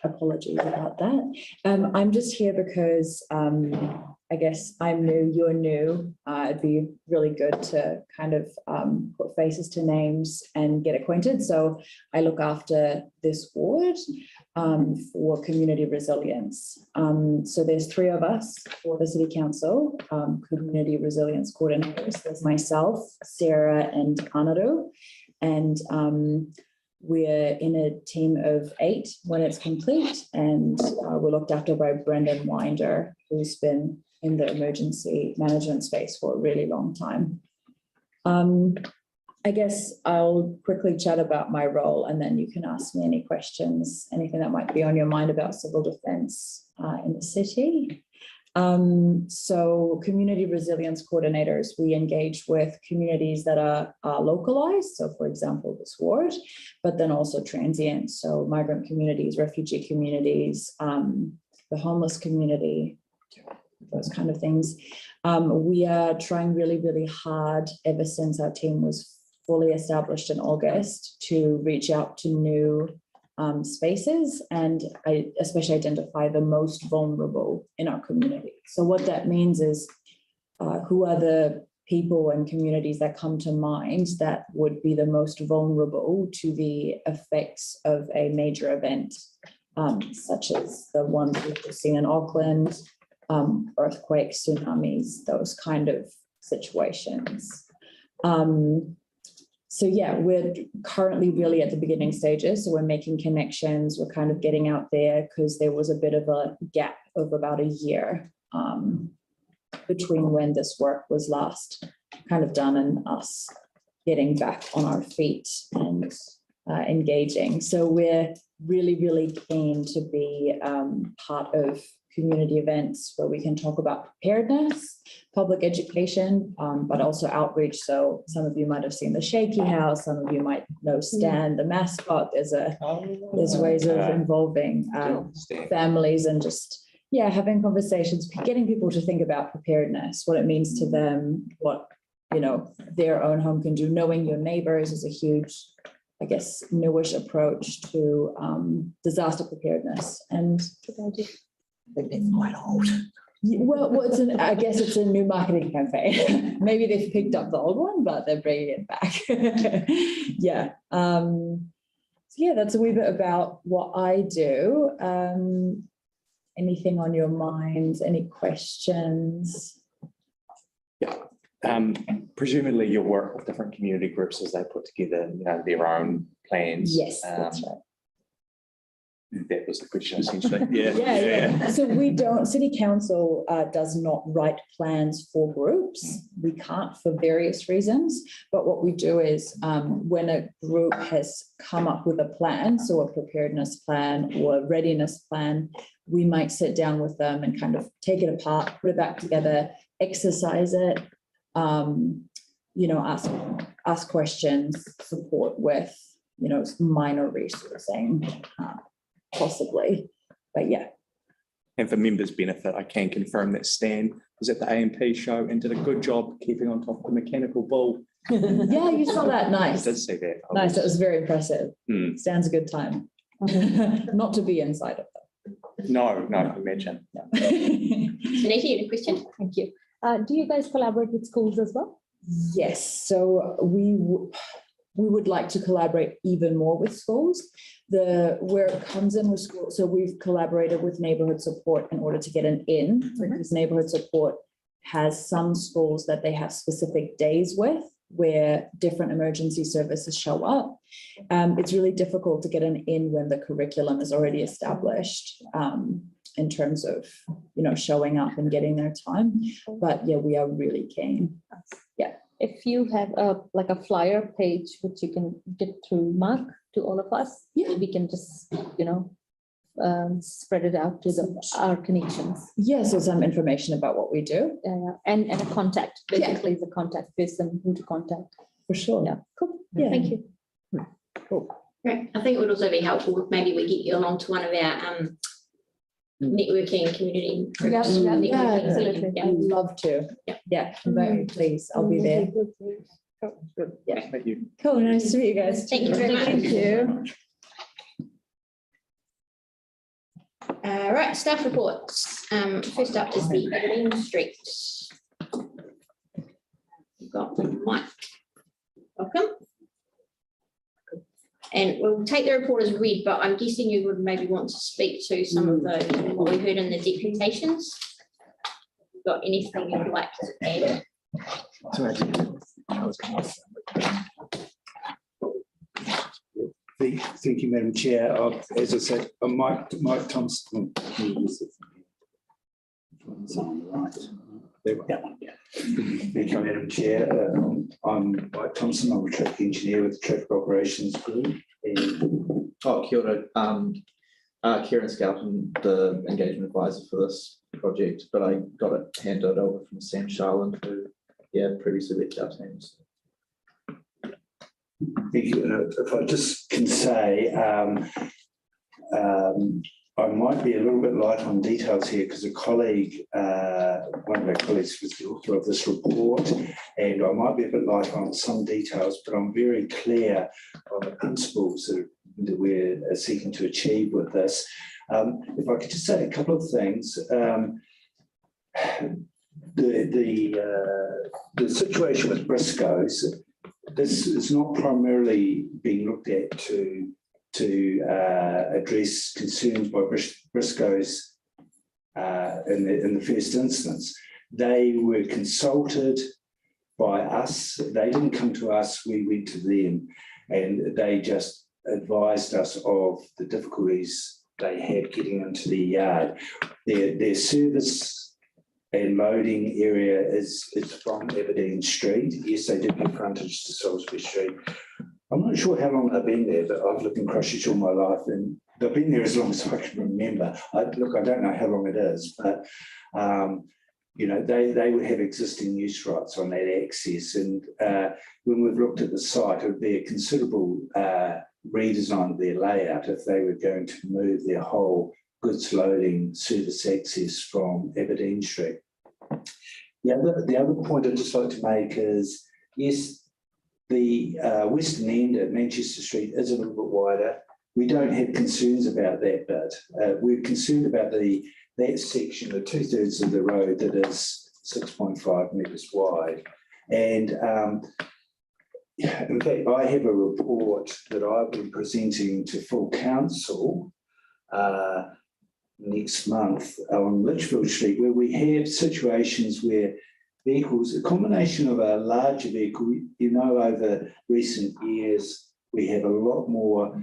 apologies about that. I'm just here because I guess I'm new, you're new. It'd be really good to kind of put faces to names and get acquainted. So I look after this ward for community resilience. So there's 3 of us for the City Council, community resilience coordinators. There's myself, Sarah and Anaru. And we're in a team of 8 when it's complete, and we're looked after by Brendan Winder, who's been in the emergency management space for a really long time. I guess I'll quickly chat about my role, and then you can ask me any questions, anything that might be on your mind about civil defence in the city. So community resilience coordinators, we engage with communities that are localized. So for example, this ward, but then also transient. So migrant communities, refugee communities, the homeless community, those kind of things. We are trying really, really hard ever since our team was fully established in August to reach out to new spaces, and I especially identify the most vulnerable in our community. So what that means is who are the people and communities that come to mind that would be the most vulnerable to the effects of a major event, such as the ones we've seen in Auckland, earthquakes, tsunamis, those kind of situations. So yeah, we're currently really at the beginning stages. So we're making connections. We're kind of getting out there because there was a bit of a gap of about a year between when this work was last kind of done and us getting back on our feet and engaging. So we're really, really keen to be part of community events where we can talk about preparedness, public education, but also outreach. So some of you might have seen the Shaky House, some of you might know Stan, the mascot. There's ways of involving families and just, yeah, having conversations, getting people to think about preparedness, what it means to them, what, you know, their own home can do. Knowing your neighbors is a huge, I guess, newish approach to disaster preparedness. And It's quite old. well, I guess it's a new marketing campaign. Maybe they've picked up the old one, but they're bringing it back. Yeah. So yeah, that's a wee bit about what I do. Anything on your minds? Any questions? Yeah. Presumably you work with different community groups as they put together, you know, their own plans. Yes, that's right. That was the question essentially. Yeah. So we don't, City Council does not write plans for groups. We can't for various reasons. But what we do is when a group has come up with a plan, so a preparedness plan or a readiness plan, we might sit down with them and kind of take it apart, put it back together, exercise it, you know, ask questions, support with, you know, minor resourcing. Possibly, but yeah. And for members' benefit, I can confirm that Stan was at the AMP show and did a good job keeping on top of the mechanical bull. Yeah, you saw that. Nice. I did see that. Nice. That was very impressive. Stan's a good time. Not to be inside of them. No, imagine. No. Anita, you had a question? Thank you. Do you guys collaborate with schools as well? Yes. So we would like to collaborate even more with schools. Where it comes in with school, so we've collaborated with neighborhood support in order to get an in, because neighborhood support has some schools that they have specific days with where different emergency services show up. It's really difficult to get an in when the curriculum is already established in terms of, you know, showing up and getting their time. But yeah, we are really keen. Yeah. If you have like a flyer page, which you can get through Mark to all of us, we can just, you know, spread it out to our connections. Yeah, so some information about what we do. And a contact, basically the contact person who to contact. For sure. Yeah, cool. Yeah. Thank you. Cool. Great. I think it would also be helpful if maybe we get you along to one of our networking community groups. Absolutely. Yeah. I'd love to. Yeah, very please. I'll be there. Yeah. Thank you. Cool. Nice to meet you guys. Thank you very much. Thank you. Right, staff reports. First up is the Aberdeen Street. You've got Mike. Welcome. And we'll take the report as read, but I'm guessing you would maybe want to speak to some of those, what we heard in the deputations. Got anything you'd like to add? Thank you, Madam Chair. As I said, Mike Thompson. Thank you, Madam Chair. I'm Mike Thompson. I'm a traffic engineer with the Traffic Operations Group. Kia ora. Kieran Skelton, the engagement advisor for this project, but I got it handed over from Sam Sharland, who previously led our teams. Thank you. If I just can say, I might be a little bit light on details here because a colleague, one of our colleagues was the author of this report, and I might be a bit light on some details, but I'm very clear on the principles that we're seeking to achieve with this. If I could just say a couple of things. The situation with Briscoe's, this is not primarily being looked at to address concerns by Briscoe's in the first instance. They were consulted by us. They didn't come to us, we went to them, and they just advised us of the difficulties they have getting into the yard. Their service and loading area is from Aberdeen Street. Yes, they do have frontage to Salisbury Street. I'm not sure how long they've been there, but I've lived in Christchurch all my life, and they've been there as long as I can remember. I don't know how long it is, but you know, they would have existing use rights on that access. And when we've looked at the site, it would be a considerable redesign of their layout if they were going to move their whole goods loading service access from Aberdeen Street. The other point I'd just like to make is, yes, the western end at Manchester Street is a little bit wider. We don't have concerns about that bit. We're concerned about that section, the 2/3 of the road that is 6.5 metres wide. And in fact, I have a report that I've been presenting to full council next month on Litchfield Street, where we have situations where vehicles, a combination of a larger vehicle, you know, over recent years, we have a lot more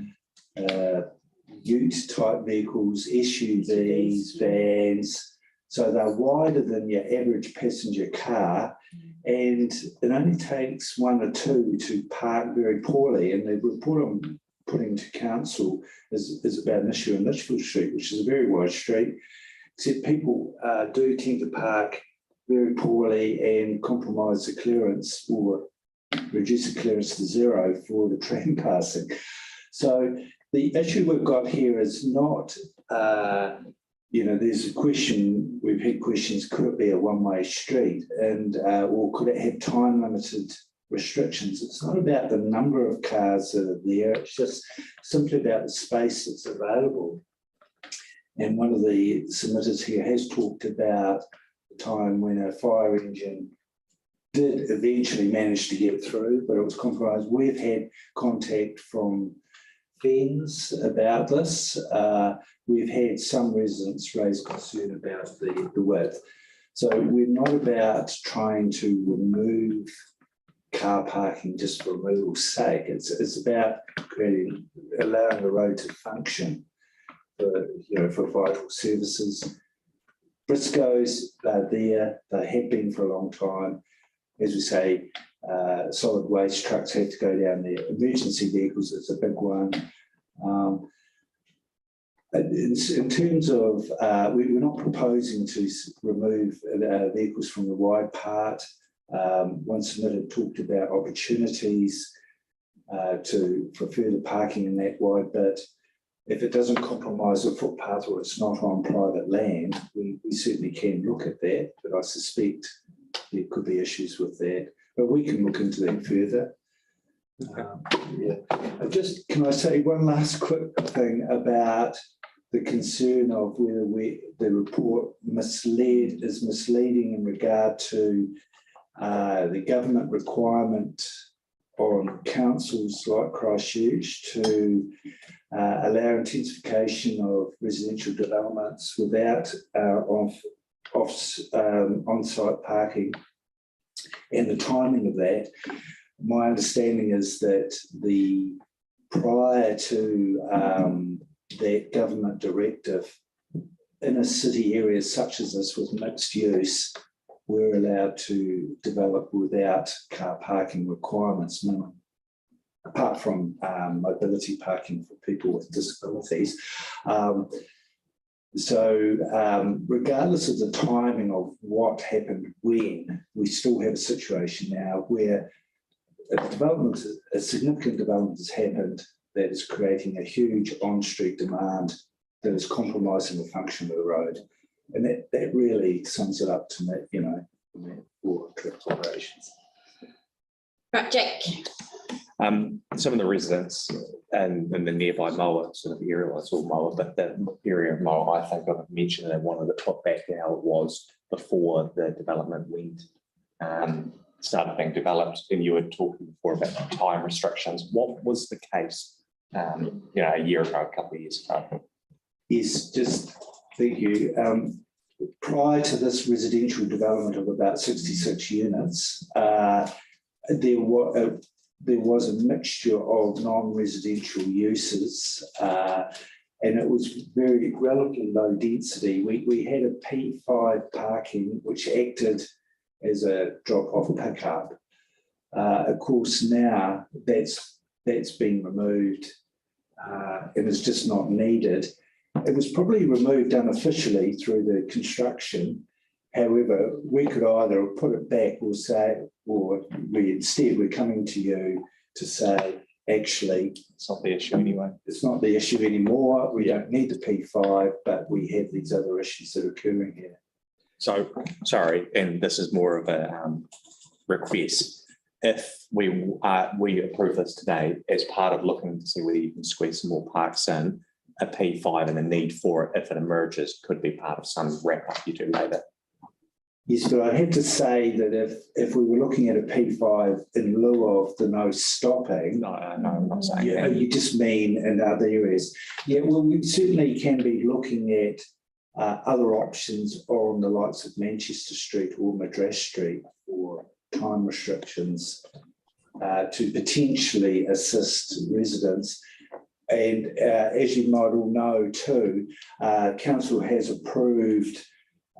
ute type vehicles, SUVs, vans. So they're wider than your average passenger car, and it only takes one or two to park very poorly. And the report I'm putting to council is about an issue in Litchfield Street, which is a very wide street, except people do tend to park very poorly and compromise the clearance or reduce the clearance to zero for the tram passing. So the issue we've got here is not, you know, there's a question, we've had questions, could it be a one-way street, and or could it have time-limited restrictions? It's not about the number of cars that are there, it's just simply about the space that's available. And one of the submitters here has talked about the time when a fire engine did eventually manage to get through, but it was compromised. We've had contact from Fens about this. We've had some residents raise concern about the width. So we're not about trying to remove car parking just for removal's sake. It's about allowing the road to function for, you know, for vital services. Briscoes are there, they have been for a long time. As we say, solid waste trucks have to go down there. Emergency vehicles is a big one. In terms of, we're not proposing to remove vehicles from the wide part. One submitter talked about opportunities for further parking in that wide bit. If it doesn't compromise the footpath or it's not on private land, we certainly can look at that, but I suspect there could be issues with that. But we can look into that further. Just, can I say one last quick thing about the concern of whether the report is misleading in regard to the government requirement on councils like Christchurch to allow intensification of residential developments without on-site parking, and the timing of that. My understanding is that prior to that government directive, inner city areas such as this with mixed use were allowed to develop without car parking requirements, apart from mobility parking for people with disabilities. Regardless of the timing of what happened when, we still have a situation now where a significant development has happened that is creating a huge on-street demand that is compromising the function of the road. And that really sums it up to me, you know, for trip operations. Right, Jack. Some of the residents and the nearby mower sort of area, well, it's all mower, but that area of mower, I think I've mentioned that wanted to put back how it was before the development started being developed. And you were talking before about time restrictions. What was the case, you know, a year ago, a couple of years ago? Yes, just thank you. Prior to this residential development of about 66 units, there was a mixture of non-residential uses, and it was very relatively low density. We had a P5 parking which acted as a drop-off pickup. Of course, now that's been removed and it's just not needed. It was probably removed unofficially through the construction. However, we could either put it back or say, or we're coming to you to say, actually, it's not the issue anyway. It's not the issue anymore. We don't need the P5, but we have these other issues that are occurring here. So, sorry, and this is more of a request. If we approve this today as part of looking to see whether you can squeeze some more parks in, a P5 and a need for it, if it emerges, could be part of some wrap up you do later. Yes, but I have to say that if we were looking at a P5 in lieu of the no stopping, no, I'm not saying that. You just mean in other areas. Yeah, well, we certainly can be looking at other options on the likes of Manchester Street or Madras Street for time restrictions to potentially assist residents. And as you might all know too, Council has approved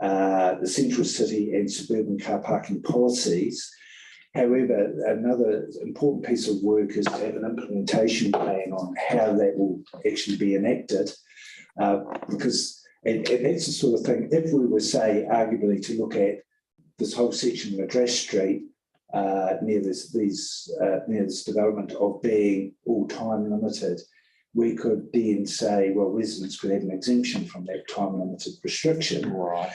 the central city and suburban car parking policies. However, another important piece of work is to have an implementation plan on how that will actually be enacted, because and that's the sort of thing, if we were, say, arguably to look at this whole section of Madras Street near this development of being all time limited, we could then say, well, residents could have an exemption from that time limited restriction. Right.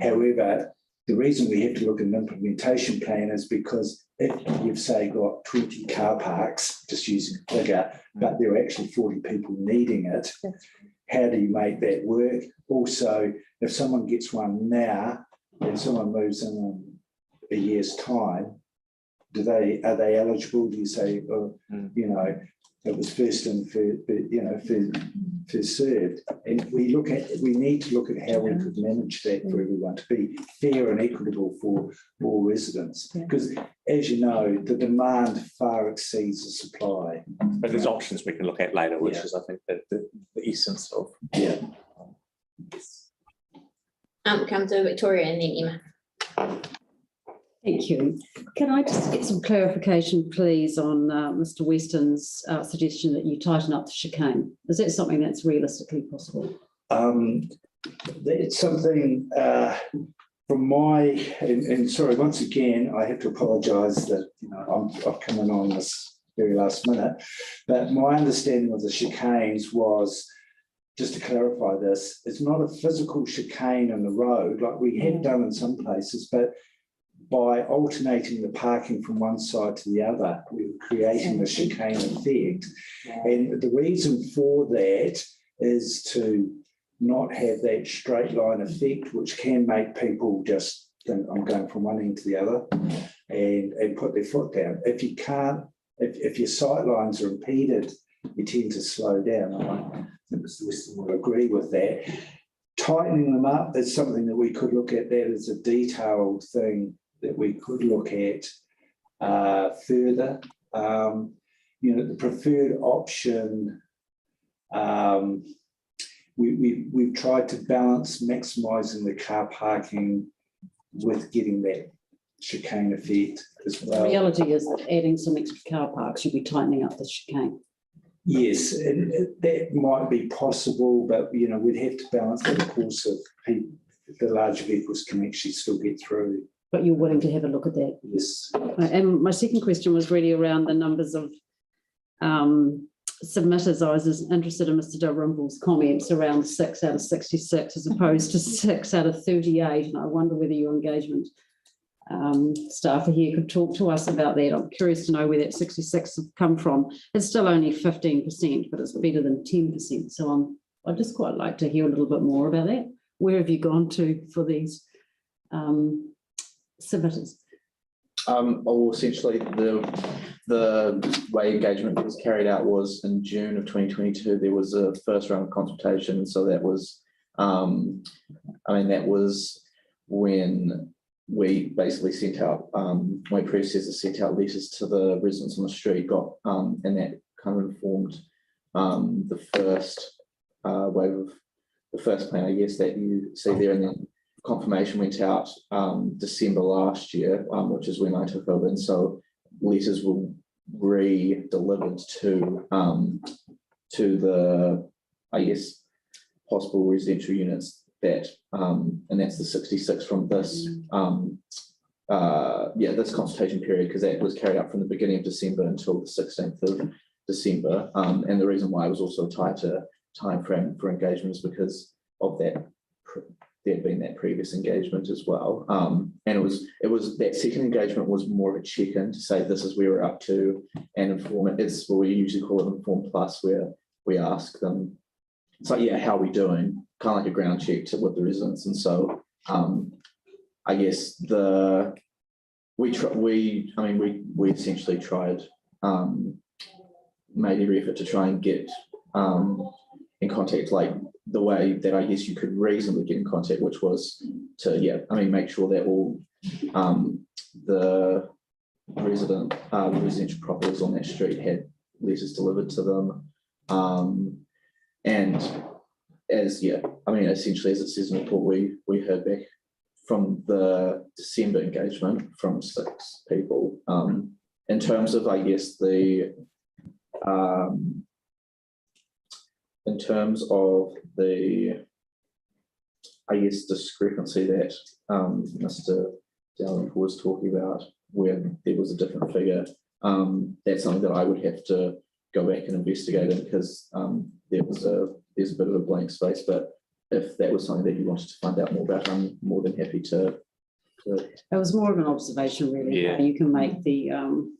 However, the reason we have to look at an implementation plan is because if you've, say, got 20 car parks, just using a figure, but there are actually 40 people needing it, how do you make that work? Also, if someone gets one now and someone moves in a year's time, are they eligible? Do you say, oh, you know, it was first in, first served? And we need to look at how we could manage that for everyone to be fair and equitable for all residents. Because as you know, the demand far exceeds the supply. But there's options we can look at later, which is, I think, the essence of. Yeah. Come to Victoria and then Emma. Thank you. Can I just get some clarification, please, on Mr. Weston's suggestion that you tighten up the chicane? Is that something that's realistically possible? It's something from my, and sorry, once again, I have to apologise that I've come in on this very last minute, but my understanding of the chicanes was, just to clarify this, it's not a physical chicane in the road like we have done in some places, but by alternating the parking from one side to the other, we're creating the chicane effect. And the reason for that is to not have that straight line effect, which can make people just think, I'm going from one end to the other, and put their foot down. If you can't, if your sight lines are impeded, you tend to slow down. I think Mr. Weston will agree with that. Tightening them up is something that we could look at. That is a detailed thing that we could look at further. The preferred option, we've tried to balance maximising the car parking with getting that chicane effect as well. The reality is that adding some extra car parks, you'll be tightening up the chicane. Yes, and that might be possible, but we'd have to balance that, of course, of the larger vehicles can actually still get through. But you're willing to have a look at that? Yes. And my second question was really around the numbers of submitters. I was interested in Mr. Dalrymple's comments around 6 out of 66 as opposed to 6 out of 38. And I wonder whether your engagement staff here could talk to us about that. I'm curious to know where that 66 have come from. It's still only 15%, but it's better than 10%. So I'd just quite like to hear a little bit more about that. Where have you gone to for these submitters? Essentially, the way engagement was carried out was in June of 2022. There was a first round of consultation, so that was, that was when we basically sent out, my predecessor sent out letters to the residents on the street, and that kind of informed the first wave of the first plan, I guess, that you see there, and then confirmation went out December last year, which is when I took over, and so letters were re-delivered to the, I guess, possible residential units that, and that's the 66 from this, this consultation period, because that was carried out from the beginning of December until the 16th of December. And the reason why it was also tied to time frame for engagement is because of that, there being that previous engagement as well. And it was that second engagement was more of a check-in to say this is where we're up to, and inform it. It's what we usually call it Inform Plus, where we ask them, it's like, yeah, how are we doing? Kind of like a ground check with the residents. And so I guess we essentially tried, made every effort to try and get in contact, like the way that I guess you could reasonably get in contact, which was to, make sure that all the residential properties on that street had letters delivered to them. And essentially, as it says in the report, we heard back from the December engagement from 6 people. In terms of, I guess, the discrepancy that Mr. Dalrymple was talking about, where there was a different figure, that's something that I would have to go back and investigate it, because there's a bit of a blank space. But if that was something that you wanted to find out more about, I'm more than happy to. It was more of an observation, really. Yeah. How you can make the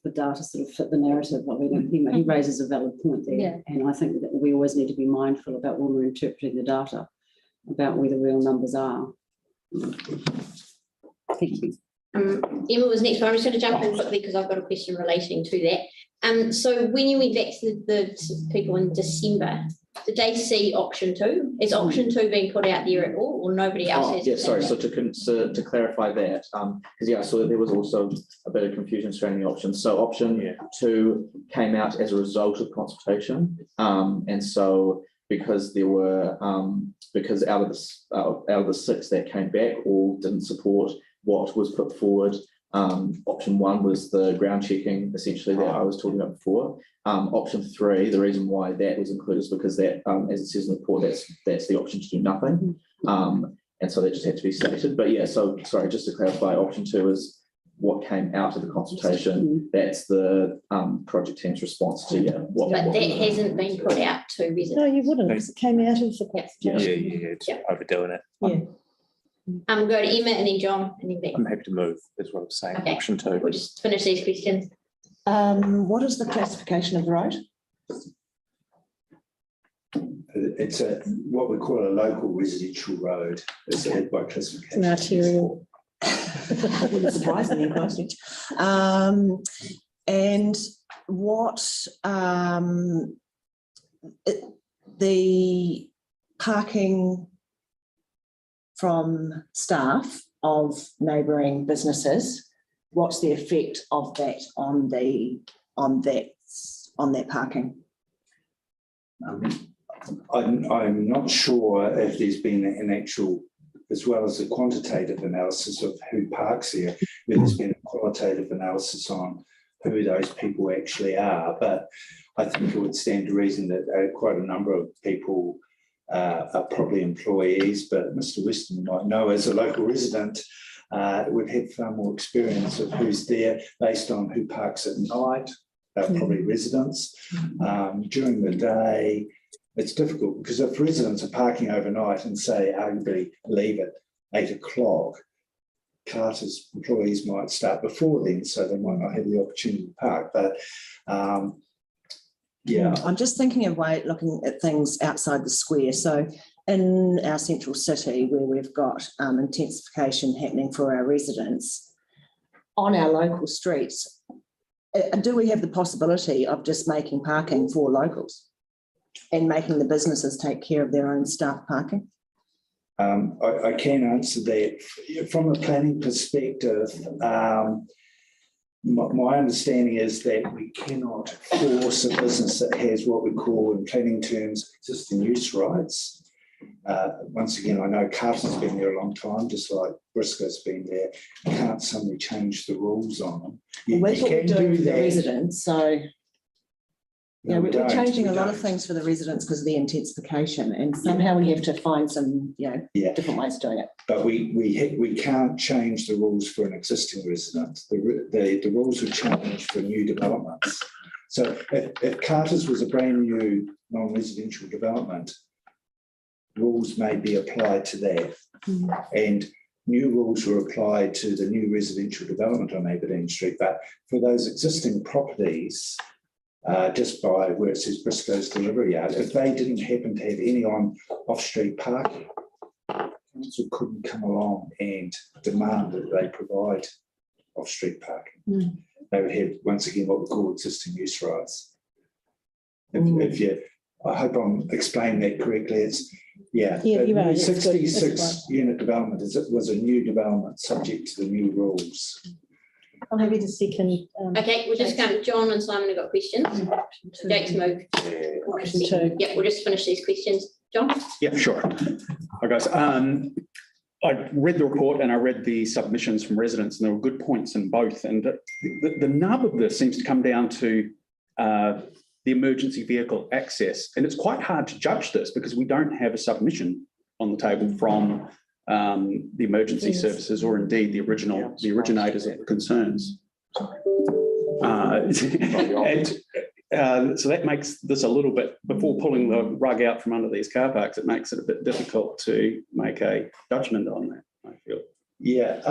data sort of fit the narrative. I mean, he raises a valid point there, Yeah. and I think that we always need to be mindful about when we're interpreting the data, about where the real numbers are. Thank you. Emma was next, but I'm just going to jump in quickly because I've got a question relating to that. So when you went back to the people in December, did they see option 2? Is option 2 being put out there at all, or nobody else has? Yeah, sorry. So to clarify that, because I saw that there was also a bit of confusion surrounding the options. So option 2 came out as a result of consultation, and so because there were because out of the 6 that came back, all didn't support what was put forward. Option 1 was the ground checking, essentially, that I was talking about before. Option 3, the reason why that was included is because that, as it says in the report, that's the option to do nothing. And so that just had to be stated. But yeah, so sorry, just to clarify, option 2 is what came out of the consultation. That's the project team's response to But that hasn't been put out to residents. No, you wouldn't, because it came out of the consultation. It's overdoing it. Yeah. Go to Emma and then John and then Beck. I'm happy to move, is what I'm saying. Okay. Option 2. We'll just finish these questions. What is the classification of the road? It's what we call a local residential road. It's a head by classification. An arterial. Wouldn't surprise me in Christchurch. And what the parking from staff of neighbouring businesses, what's the effect of that on that parking? I'm not sure if there's been an actual, as well as a quantitative analysis of who parks there, but there's been a qualitative analysis on who those people actually are. But I think it would stand to reason that quite a number of people are probably employees, but Mr. Weston might know as a local resident would have far more experience of who's there based on who parks at night, probably residents. During the day, it's difficult because if residents are parking overnight and say arguably leave at 8 o'clock, Carter's employees might start before then, so they might not have the opportunity to park. But yeah, I'm just thinking of looking at things outside the square. So in our central city, where we've got intensification happening for our residents, on our local streets, do we have the possibility of just making parking for locals and making the businesses take care of their own staff parking? I can answer that. From a planning perspective, my understanding is that we cannot force a business that has what we call in planning terms existing use rights. Once again, I know Carter's been there a long time, just like Briscoe's been there. You can't suddenly change the rules on them. You That's what we're can doing do for the that. residents, so. No, Yeah, we we're don't, changing we a lot don't. of things for the residents because of the intensification, and somehow we have to find some, different ways of doing it. But we can't change the rules for an existing resident. The rules will change for new developments. So if Carter's was a brand new non-residential development, rules may be applied to that. And new rules were applied to the new residential development on Aberdeen Street. But for those existing properties, just by where it says Briscoe's delivery yard, if they didn't happen to have any on off-street parking, council couldn't come along and demand that they provide off-street parking. They would have, once again, what we call existing use rights. I hope I'm explaining that correctly. It's you're right. 66 unit development was a new development subject to the new rules. I'm happy to second. Okay, we're just going, John and Simon have got questions. Jake's moved. Option 2. Yeah, we'll just finish these questions. John? Yeah, sure. Hi, guys. I read the report and I read the submissions from residents, and there were good points in both. And the nub of this seems to come down to the emergency vehicle access. And it's quite hard to judge this because we don't have a submission on the table from the emergency services, or indeed the originators of the concerns. So that makes this a little bit, before pulling the rug out from under these car parks, it makes it a bit difficult to make a judgment on that, I feel. Yeah,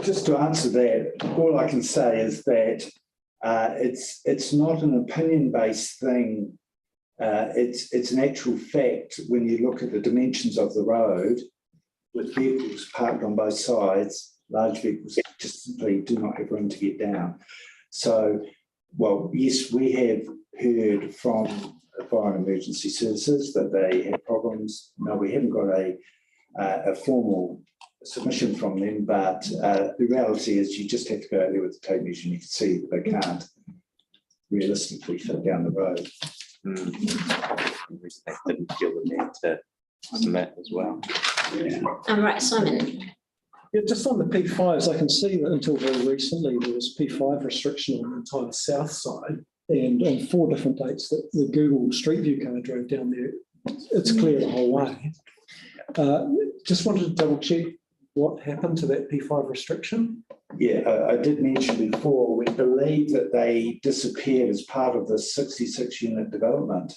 just to answer that, all I can say is that it's not an opinion-based thing. It's an actual fact when you look at the dimensions of the road, with vehicles parked on both sides, large vehicles just simply do not have room to get down. So, well, yes, we have heard from Fire and Emergency Services that they have problems. No, we haven't got a formal submission from them, but the reality is you just have to go out there with the tape measure and you can see that they can't realistically fit down the road. They didn't feel the need to submit as well. Right, Simon. Yeah, just on the P5s, I can see that until very recently there was P5 restriction on the entire south side, and on 4 different dates that the Google Street View car drove down there, it's clear the whole way. Just wanted to double check what happened to that P5 restriction. Yeah, I did mention before, we believe that they disappeared as part of the 66 unit development.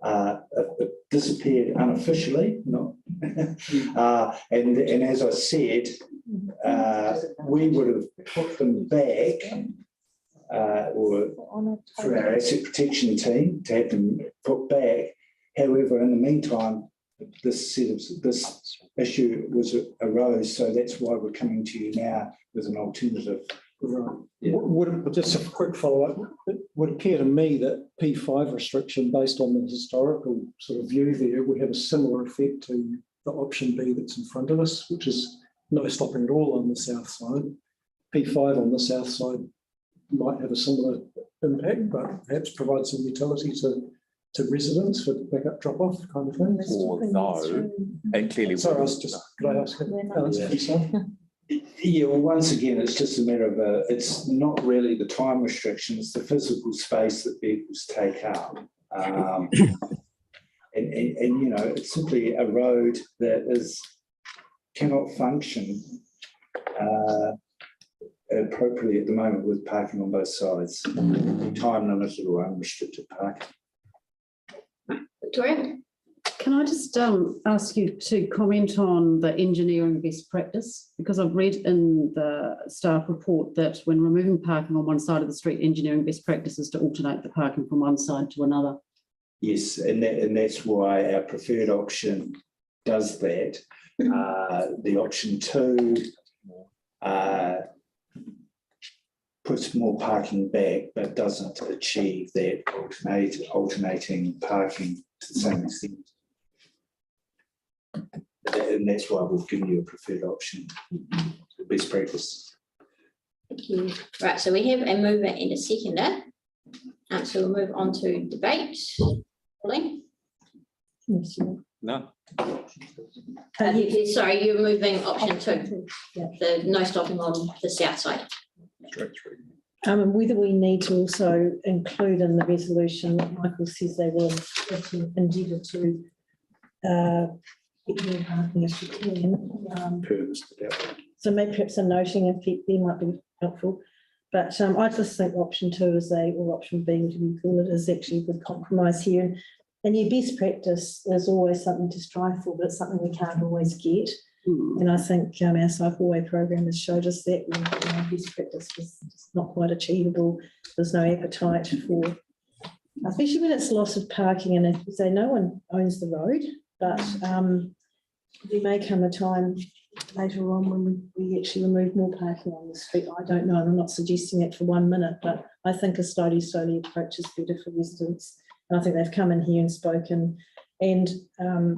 It disappeared unofficially, not. And as I said, we would have put them back or through our asset protection team to have them put back. However, in the meantime, this issue arose, so that's why we're coming to you now with an alternative. Right. Yeah. Just a quick follow-up. It would appear to me that P5 restriction, based on the historical sort of view there, would have a similar effect to the option B that's in front of us, which is no stopping at all on the south side. P5 on the south side might have a similar impact, but perhaps provide some utility to residents for backup drop-off kind of thing. Or no, it clearly. Sorry, could I ask it? Yeah, well, once again, it's just a matter of it's not really the time restriction, it's the physical space that vehicles take up. And you know, it's simply a road that cannot function appropriately at the moment with parking on both sides. Time limited or unrestricted parking. Victoria? Can I just ask you to comment on the engineering best practice? Because I've read in the staff report that when removing parking on one side of the street, engineering best practice is to alternate the parking from one side to another. Yes, and that's why our preferred option does that. The option 2 puts more parking back, but doesn't achieve that alternating parking to the same extent. And that's why we've given you a preferred option, best practice. Thank you. Right, so we have a mover and a seconder. So we'll move on to debate. Pauline? No. Sorry, you're moving option 2, the no stopping on the south side. And whether we need to also include in the resolution that Michael says they will endeavour to get more parking if we can. So maybe perhaps a noting effect there might be helpful. But I just think option 2 is or option B, to be called it, is actually a good compromise here. And your best practice is always something to strive for, but it's something we can't always get. And I think our cycleway program has showed us that best practice is just not quite achievable. There's no appetite for, especially when it's loss of parking. And if you say no one owns the road, but there may come a time later on when we actually remove more parking on the street. I don't know, and I'm not suggesting it for 1 minute, but I think a slowly approach is better for residents. And I think they've come in here and spoken. And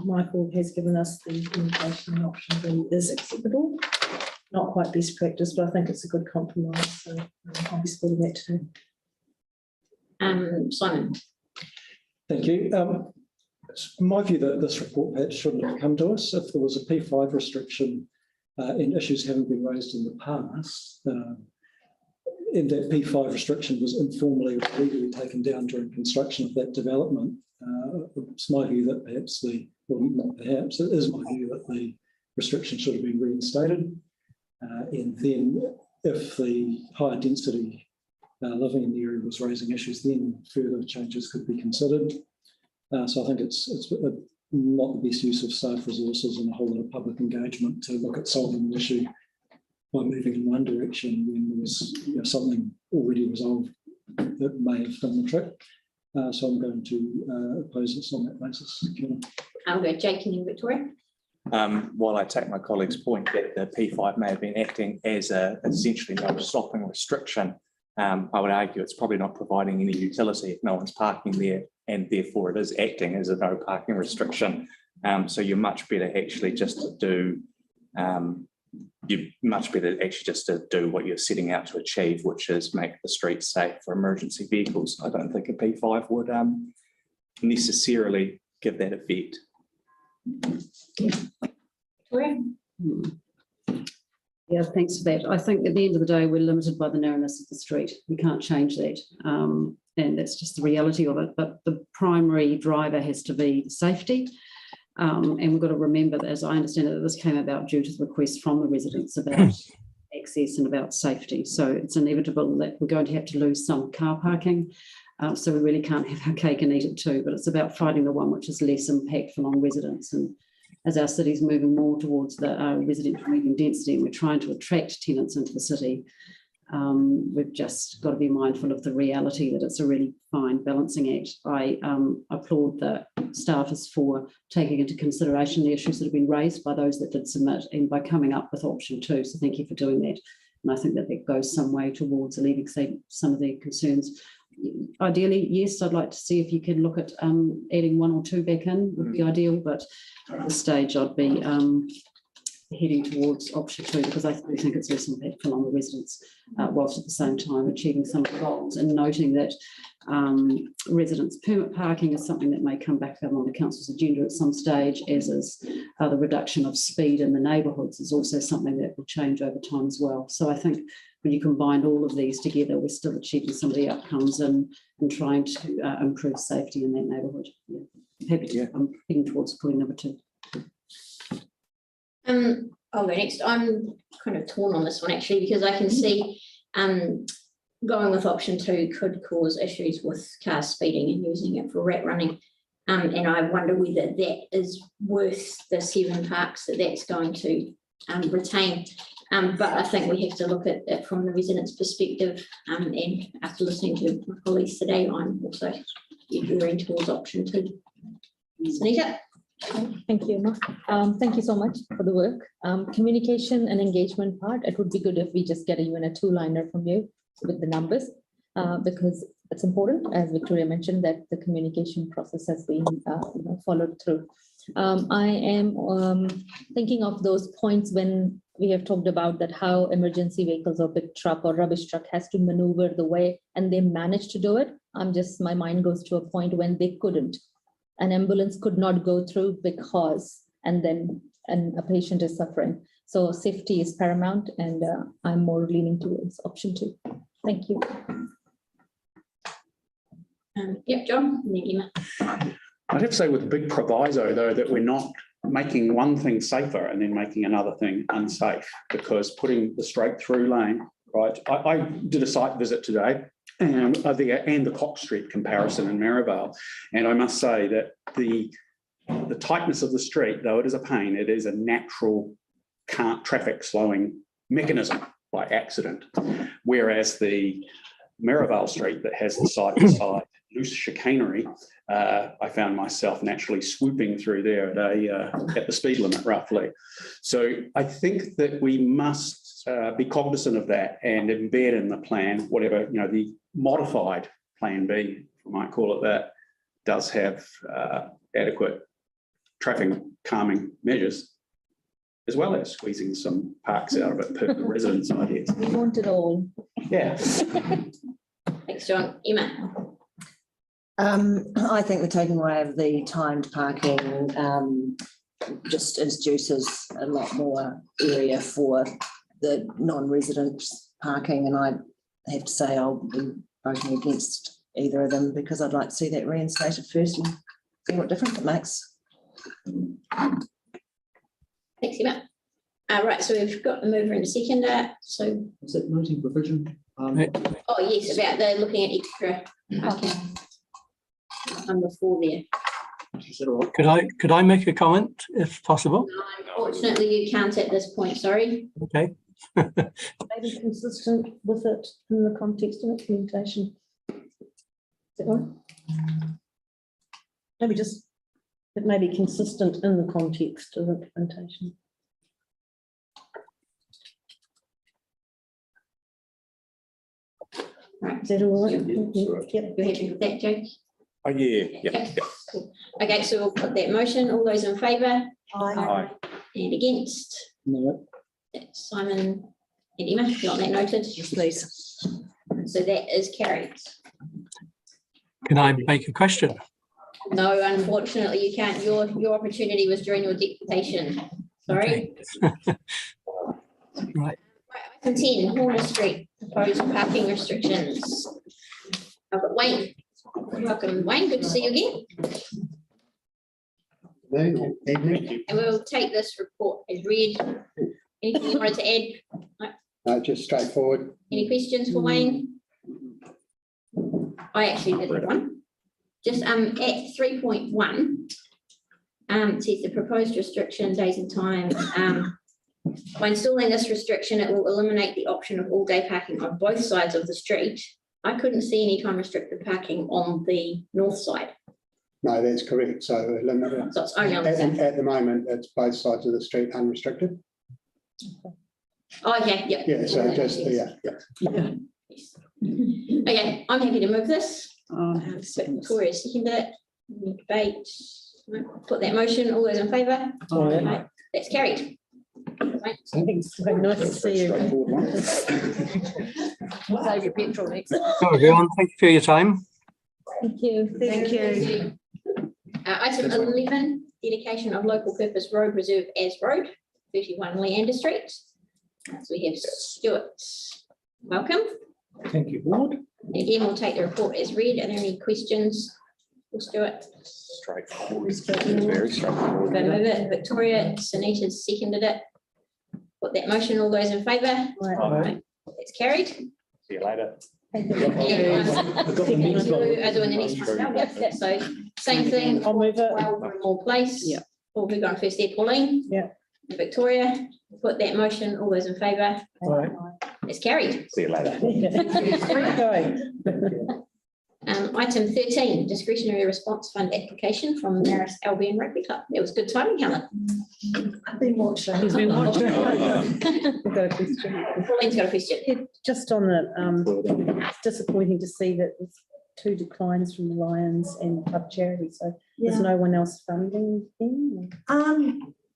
Michael has given us the indication that option B is acceptable. Not quite best practice, but I think it's a good compromise. So I'll be supporting that too. Simon. Thank you. It's my view that this report perhaps shouldn't have come to us. If there was a P5 restriction and issues haven't been raised in the past, and that P5 restriction was informally or legally taken down during construction of that development, it's my view that perhaps it is my view that the restriction should have been reinstated. And then if the higher density living in the area was raising issues, then further changes could be considered. So I think it's not the best use of staff resources and a whole lot of public engagement to look at solving the issue by moving in one direction when there was something already resolved that may have done the trick. So I'm going to oppose this on that basis. I'll go Jake and then Victoria. While I take my colleague's point that the P5 may have been acting as essentially no stopping restriction, I would argue it's probably not providing any utility if no one's parking there, and therefore it is acting as a no parking restriction. So you're much better actually just to do what you're setting out to achieve, which is make the streets safe for emergency vehicles. I don't think a P5 would necessarily give that effect. Yeah, thanks for that. I think at the end of the day, we're limited by the narrowness of the street. We can't change that. And that's just the reality of it. But the primary driver has to be safety. And we've got to remember that, as I understand it, that this came about due to the request from the residents about access and about safety. So it's inevitable that we're going to have to lose some car parking. So we really can't have our cake and eat it too. But it's about finding the one which is less impactful on residents. And as our city's moving more towards the residential medium density, and we're trying to attract tenants into the city, we've just got to be mindful of the reality that it's a really fine balancing act. I applaud the staffers for taking into consideration the issues that have been raised by those that did submit and by coming up with option 2. So thank you for doing that. And I think that goes some way towards alleviating some of the concerns. Ideally, yes, I'd like to see if you can look at adding 1 or 2 back in would be ideal, but at this stage I'd be heading towards option 2 because I think it's less impactful on the residents, whilst at the same time achieving some of the goals, and noting that residents' permit parking is something that may come back on the council's agenda at some stage, as is the reduction of speed in the neighbourhoods is also something that will change over time as well. So I think when you combine all of these together, we're still achieving some of the outcomes and trying to improve safety in that neighbourhood. Yeah. Happy to, I'm heading towards pulling number 2. I'll go next. I'm kind of torn on this one actually, because I can see going with option 2 could cause issues with cars speeding and using it for rat running. And I wonder whether that is worth the 7 parks that's going to retain. But I think we have to look at it from the residents' perspective. And after listening to my colleagues today, I'm also veering towards option 2. Sunita? Thank you, Emma. Thank you so much for the work. Communication and engagement part, it would be good if we just get even a 2-liner from you with the numbers, because it's important, as Victoria mentioned, that the communication process has been followed through. I am thinking of those points when we have talked about that how emergency vehicles or big truck or rubbish truck has to maneuver the way and they managed to do it. My mind goes to a point when they couldn't. An ambulance could not go through because, and a patient is suffering. So safety is paramount, and I'm more leaning towards option 2. Thank you. Yep, John. And then Emma. I'd have to say with the big proviso, though, that we're not making one thing safer and then making another thing unsafe, because putting the straight through lane, right? I did a site visit today and the Cox Street comparison in Maryvale. And I must say that the tightness of the street, though it is a pain, it is a natural traffic slowing mechanism by accident. Whereas the Maryvale Street that has the side-to-side loose chicanery, I found myself naturally swooping through there at the speed limit roughly. So I think that we must be cognizant of that and embed in the plan, whatever, the modified plan B, I might call it that, does have adequate traffic calming measures, as well as squeezing some parks out of it per the residents' ideas. We want it all. Yeah. Thanks, John. Emma. I think the taking away of the timed parking just introduces a lot more area for the non-residents parking, and I have to say I'll be voting against either of them because I'd like to see that reinstated first and see what difference it makes. Thanks, Emma. Right, so we've got the mover and the seconder. So Is it noting provision? oh yes, about the looking at extra parking. Number 4 there. Is that all right? Could I make a comment if possible? No, unfortunately, you can't at this point. Sorry. Okay. Maybe consistent with it in the context of implementation. Is that right? Maybe just, it may be consistent in the context of implementation. Right. Is that all right? Yep. You're happy with that, Jake? Oh, yeah. Cool. Okay, so we'll put that motion. All those in favour? Aye. And against? No. That's Simon and Emma. You want that noted? Yes, please. So that is carried. Can I make a question? No, unfortunately, you can't. Your opportunity was during your deputation. Sorry. Okay. Right. Item 10, Horner Street, proposed parking restrictions. I've got Wayne. Welcome, Wayne. Good to see you again. Evening. And we'll take this report as read. Anything you wanted to add? No, just straightforward. Any questions for Wayne? I actually did have one. Just at 3.1, it says the proposed restriction, days and time. By installing this restriction, it will eliminate the option of all-day parking on both sides of the street. I couldn't see any time restricted parking on the north side. No, that's correct. So limited. So it's only on the south. At the moment, it's both sides of the street unrestricted. Oh, okay, yeah. Yeah, so just, yeah. Okay, I'm happy to move this. So Victoria seconded it. Any debate? Put that motion. All those in favour? Aye. That's carried. Thanks. Very nice to see you. Save your petrol next. So everyone, thank you for your time. Thank you. Thank you. Item 11, dedication of local purpose road reserve as road, 31 Leander Street. So we have Stuart. Welcome. Thank you, board. Again, we'll take the report as read. Are there any questions for Stuart? Straightforward. Very straightforward. Go move it. Victoria, Sunita seconded it. Put that motion. All those in favour? Aye. It's carried. See you later. And you are doing the next one. Yep. So same thing. I'll move it. More place. Yeah. Or who going first there, Pauline? Yeah. Victoria, put that motion. All those in favour? Aye. It's carried. See you later. Item 13, discretionary response fund application from Maris Albion Rugby Club. It was good timing, Helen. I've been watching. He's been watching. I've got a question. Pauline's got a question. Yeah, just on the, it's disappointing to see that it's two declines from the Lions and Club Charity, so there's no one else funding them?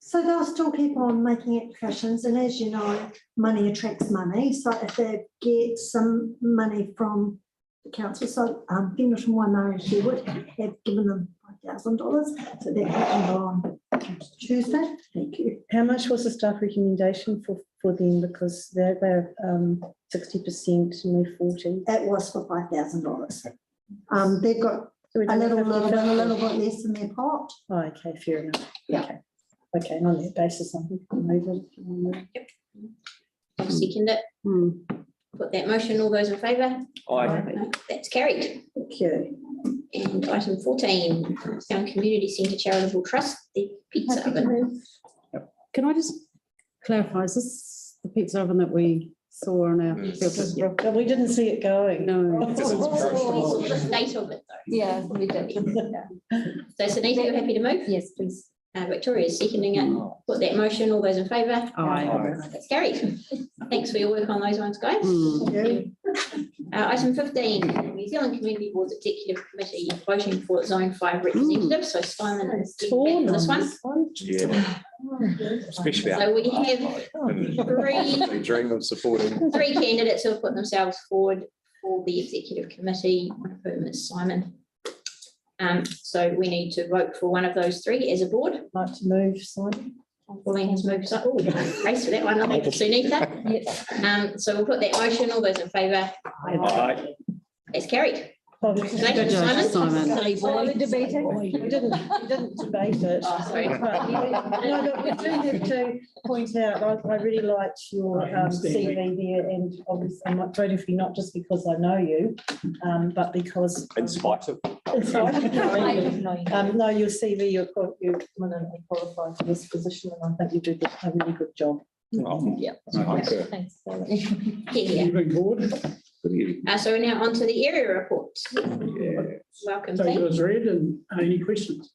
So they'll still keep on making applications, and as you know, money attracts money. So if they get some money from the council, so Penrith and Waimari Sherwood have given them $5,000, so that happened on Tuesday. Thank you. How much was the staff recommendation for them, because they're 60% and we're 40? That was for $5,000. They've got a little bit less in their pot. Oh, okay, fair enough. Yeah. Okay. Okay, and on that basis, I think we'll move it. I'll second it. Put that motion, all those in favour? Aye. That's carried. Thank you. And item 14, Sound Community Centre Charitable Trust, the pizza oven. Can I just clarify, is this the pizza oven that we saw on our? But we didn't see it going. No. We saw the state of it though. Yeah, we did. So Sunita, you're happy to move? Yes, please. Victoria is seconding it. Put that motion, all those in favour? Aye. That's carried. Thanks for your work on those ones, guys. Item 15, New Zealand Community Board's Executive Committee voting for Zone 5 representatives. So Simon is getting back for this one. Yeah. Especially. So we have dream of supporting. three candidates who have put themselves forward for the Executive Committee, one of whom is Simon. So we need to vote for one of those three as a board. I'd like to move, Simon. Pauline has moved up. Oh, race for that one, I think, Sunita. So we'll put that motion, all those in favour? Aye. It's carried. Congratulations, Simon. We didn't debate it. Oh, sorry. No, but we do have to point out, I really liked your CV there, and obviously I'm not voting for you, not just because I know you, but because. In spite of. No, your CV, you're eminently qualified for this position, and I think you did a really good job. Yeah. Okay. Thanks. Yeah. So we're now on to the area report. Welcome. Take it as read, and any questions?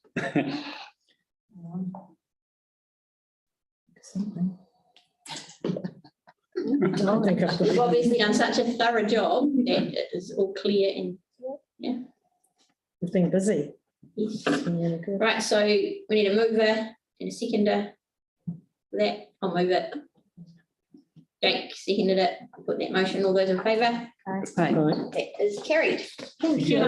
We've obviously done such a thorough job that it is all clear and yeah. We've been busy. Yes. Right, so we need a mover and a seconder. For that, I'll move it. Jake seconded it. I'll put that motion. All those in favour? That is carried. Thank you.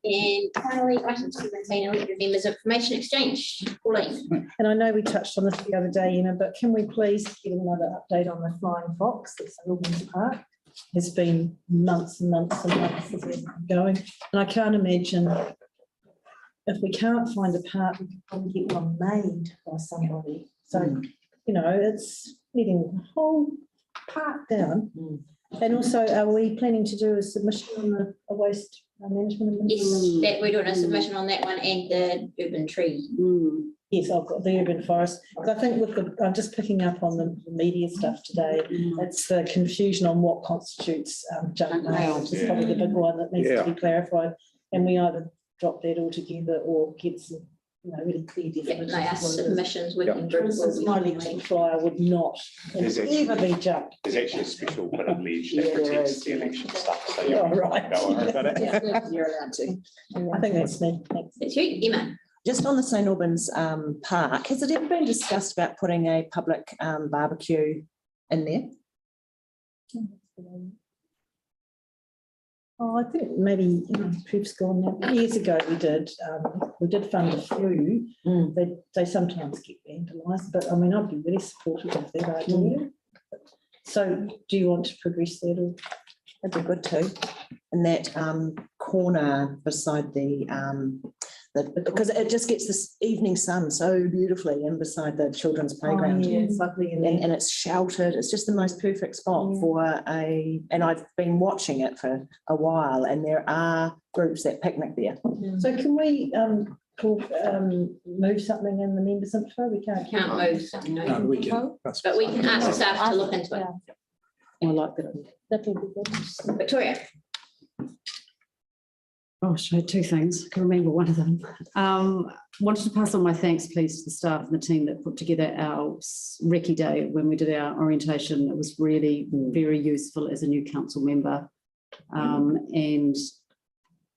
And finally, item 17, elected members information exchange. Pauline. And I know we touched on this the other day, Emma, but can we please get another update on the Flying Fox that's at Wilkins Park? It's been months and months and months since we've been going. And I can't imagine if we can't find a part, we could probably get one made by somebody. So, you know, it's letting the whole park down. And also, are we planning to do a submission on a waste management? Yes, that we're doing a submission on that one and the urban tree. Yes, I've got the urban forest. Because I think with the, I'm just picking up on the media stuff today. It's the confusion on what constitutes junk mail, which is probably the big one that needs to be clarified. And we either drop that altogether or get some, you know, really clear definitions. They are submissions working For instance, my electric flyer would not ever be junk. There's actually a special bit of ledge that protects the election stuff. So Right. Don't worry about it. You're allowed to. I think that's me. Thanks. That's you, Emma. Just on the St Albans Park, has it ever been discussed about putting a public barbecue in there? Oh, I think maybe Proof's gone now. Years ago we did fund a few. They sometimes get vandalised, but I mean, I'd be really supportive of that idea. So do you want to progress that? Or? That'd be good too. In that corner beside because it just gets this evening sun so beautifully in beside the children's playground. Yeah, it's lovely. And it's sheltered. It's just the most perfect spot for and I've been watching it for a while, and there are groups that picnic there. So can we move something in the members' info? We can't move something. No, we can. But we can ask staff to look into it. I like that. That would be good. Victoria. Oh, I had two things. I can remember one of them. Wanted to pass on my thanks, please, to the staff and the team that put together our recce day when we did our orientation. It was really very useful as a new council member. and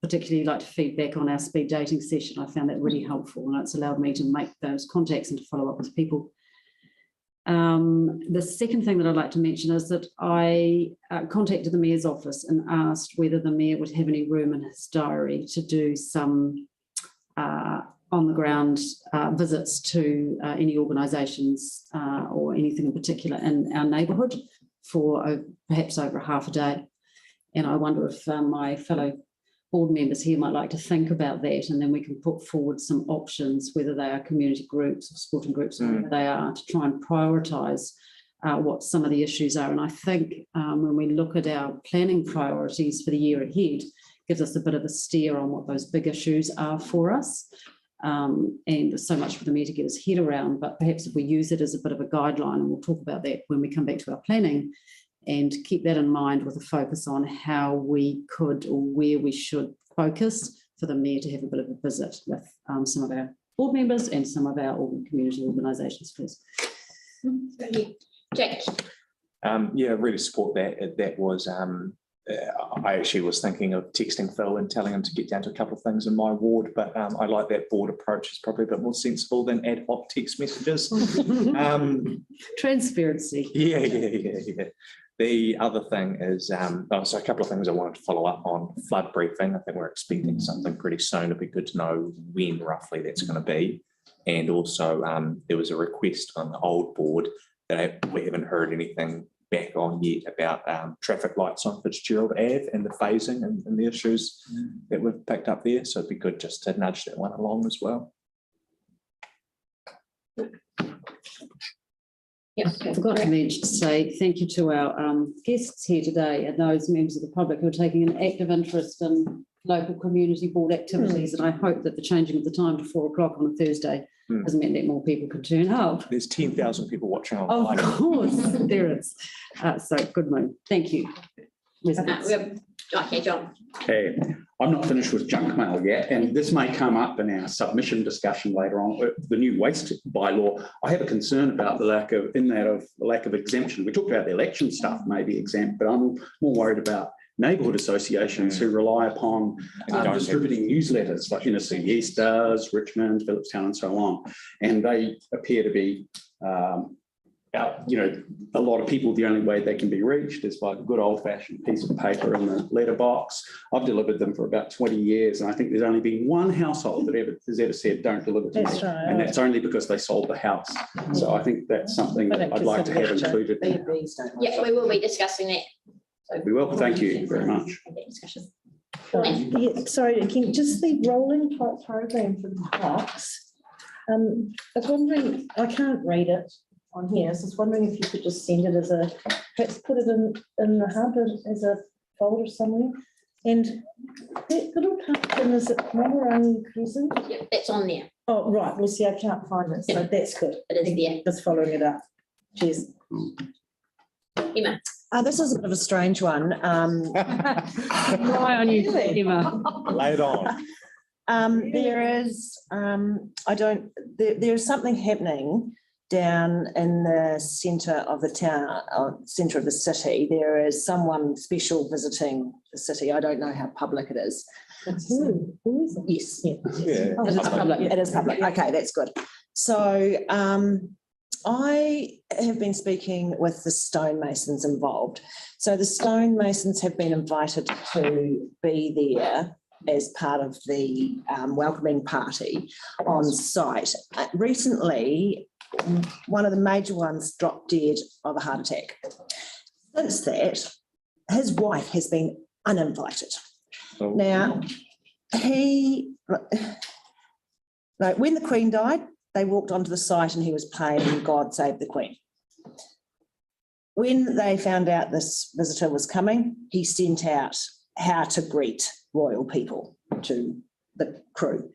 particularly like to feedback on our speed dating session. I found that really helpful, and it's allowed me to make those contacts and to follow up with people. The second thing that I'd like to mention is that I contacted the Mayor's office and asked whether the Mayor would have any room in his diary to do some on-the-ground visits to any organisations or anything in particular in our neighbourhood for perhaps over half a day. And I wonder if my fellow board members here might like to think about that, and then we can put forward some options, whether they are community groups or sporting groups, or whatever they are, to try and prioritise what some of the issues are. And I think when we look at our planning priorities for the year ahead, gives us a bit of a steer on what those big issues are for us. And there's so much for the Mayor to get his head around, but perhaps if we use it as a bit of a guideline, and we'll talk about that when we come back to our planning, and keep that in mind with a focus on how we could or where we should focus for the Mayor to have a bit of a visit with some of our board members and some of our community organisations, please. Jack. Yeah, really support that. That was, I actually was thinking of texting Phil and telling him to get down to a couple of things in my ward, but I like that board approach. It's probably a bit more sensible than ad hoc text messages. Transparency. Yeah. The other thing is, so a couple of things I wanted to follow up on. Flood briefing. I think we're expecting something pretty soon. It'd be good to know when roughly that's going to be. And also there was a request on the old board that we haven't heard anything back on yet about traffic lights on Fitzgerald Ave and the phasing and the issues that we've picked up there. So it'd be good just to nudge that one along as well. I forgot to say thank you to our guests here today and those members of the public who are taking an active interest in local community board activities. And I hope that the changing of the time to 4 o'clock on a Thursday has meant that more people can turn up. There's 10,000 people watching online. Of course, there is. So good move. Thank you. Okay, John. Okay, I'm not finished with junk mail yet, and this may come up in our submission discussion later on. The new waste bylaw, I have a concern about the lack of exemption. We talked about the election stuff may be exempt, but I'm more worried about neighbourhood associations who rely upon distributing newsletters like Inner City East does, Richmond, Phillipstown, and so on. And they appear to be a lot of people, the only way they can be reached is by a good old-fashioned piece of paper in the letterbox. I've delivered them for about 20 years, and I think there's only been one household that has ever said, don't deliver to me. Right. And that's only because they sold the house. So I think that's something that I'd like to have included. Yeah, we will be discussing that. So we will. Thank you very much. Yeah, sorry, again, just the rolling program for the parks. I was wondering, I can't read it on here, so I was wondering if you could just send it as perhaps put it in the hub as a folder somewhere. And that little pumpkin, is it Momorangi Crescent? Yeah, that's on there. Oh, right. Well, see, I can't find it, so that's good. It is there. Just following it up. Cheers. Emma. This is a bit of a strange one. Why on you, Emma? Lay it on. There is, there's something happening down in the centre of the town, centre of the city. There is someone special visiting the city. I don't know how public it is. Who is it? Yes. Yeah. It is public. It is public. Okay, that's good. So I have been speaking with the stonemasons involved. So the stonemasons have been invited to be there as part of the welcoming party on site. Recently, one of the major ones dropped dead of a heart attack. Since that, his wife has been uninvited. Oh. Now, when the Queen died, they walked onto the site and he was playing God Save the Queen. When they found out this visitor was coming, he sent out how to greet royal people to the crew.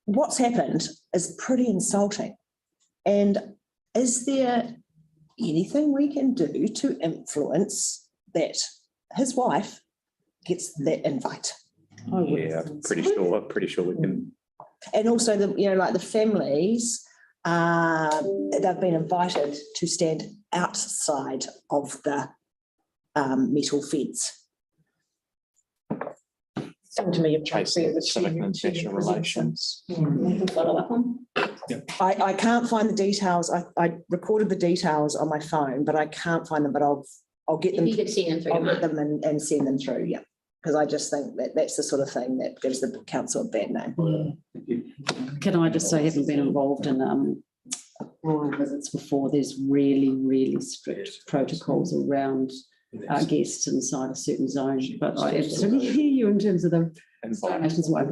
What's happened is pretty insulting. And is there anything we can do to influence that his wife gets that invite? Yeah, pretty sure we can. And also the families, they've been invited to stand outside of the metal fence. Seemed to me appropriate with Civic and international relations. Follow up on. I can't find the details. I recorded the details on my phone, but I can't find them, but I'll get them. If you could see them through. I'll get them and send them through, yeah. Because I just think that that's the sort of thing that gives the council a bad name. Can I just say, having been involved in rural visits before, there's really, really strict protocols around guests inside a certain zone. But I absolutely hear you in terms of the Nation's wife,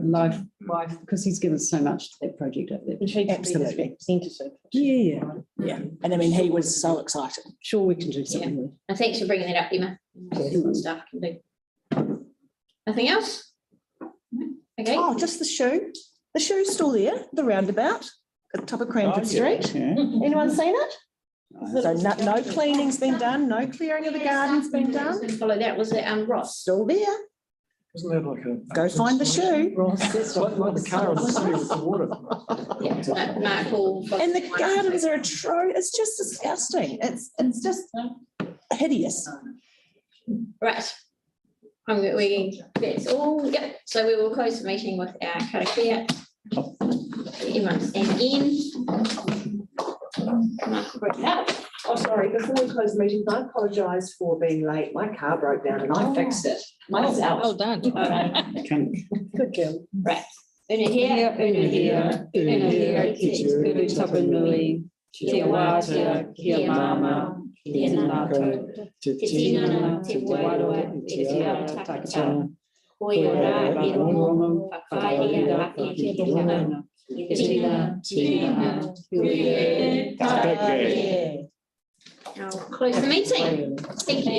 because he's given so much to that project up there. Absolutely. Yeah. Yeah. And I mean, he was so excited. Sure, we can do something. Yeah. And thanks for bringing that up, Emma. Staff can do. Nothing else? Okay. Oh, just the shoe. The shoe's still there, the roundabout at the top of Cranford Street. Anyone seen it? So no cleaning's been done, no clearing of the garden's been done. Follow that, was it Ross? Still there. Isn't that like a? Go find the shoe. It's like the car in the city with the water. Yeah, Mark Hall. And the gardens are it's just disgusting. It's just hideous. Right. That's all. Yep. So we will close the meeting with our karakia. Everyone stand in. Oh, sorry, before we close the meeting, I apologise for being late. My car broke down and I fixed it myself. Well done. Good girl. Right. Una here, una here, una here, Kuru Tapanui, Kia Wātea, Kia Mama, Kia Nātou, Te Tinana, Te Wairua, Te Tiara Takatana, Koiora, Irongo, Whakaia, Aki, Te Hana, Tina, Tina, I'll close the meeting. Thank you.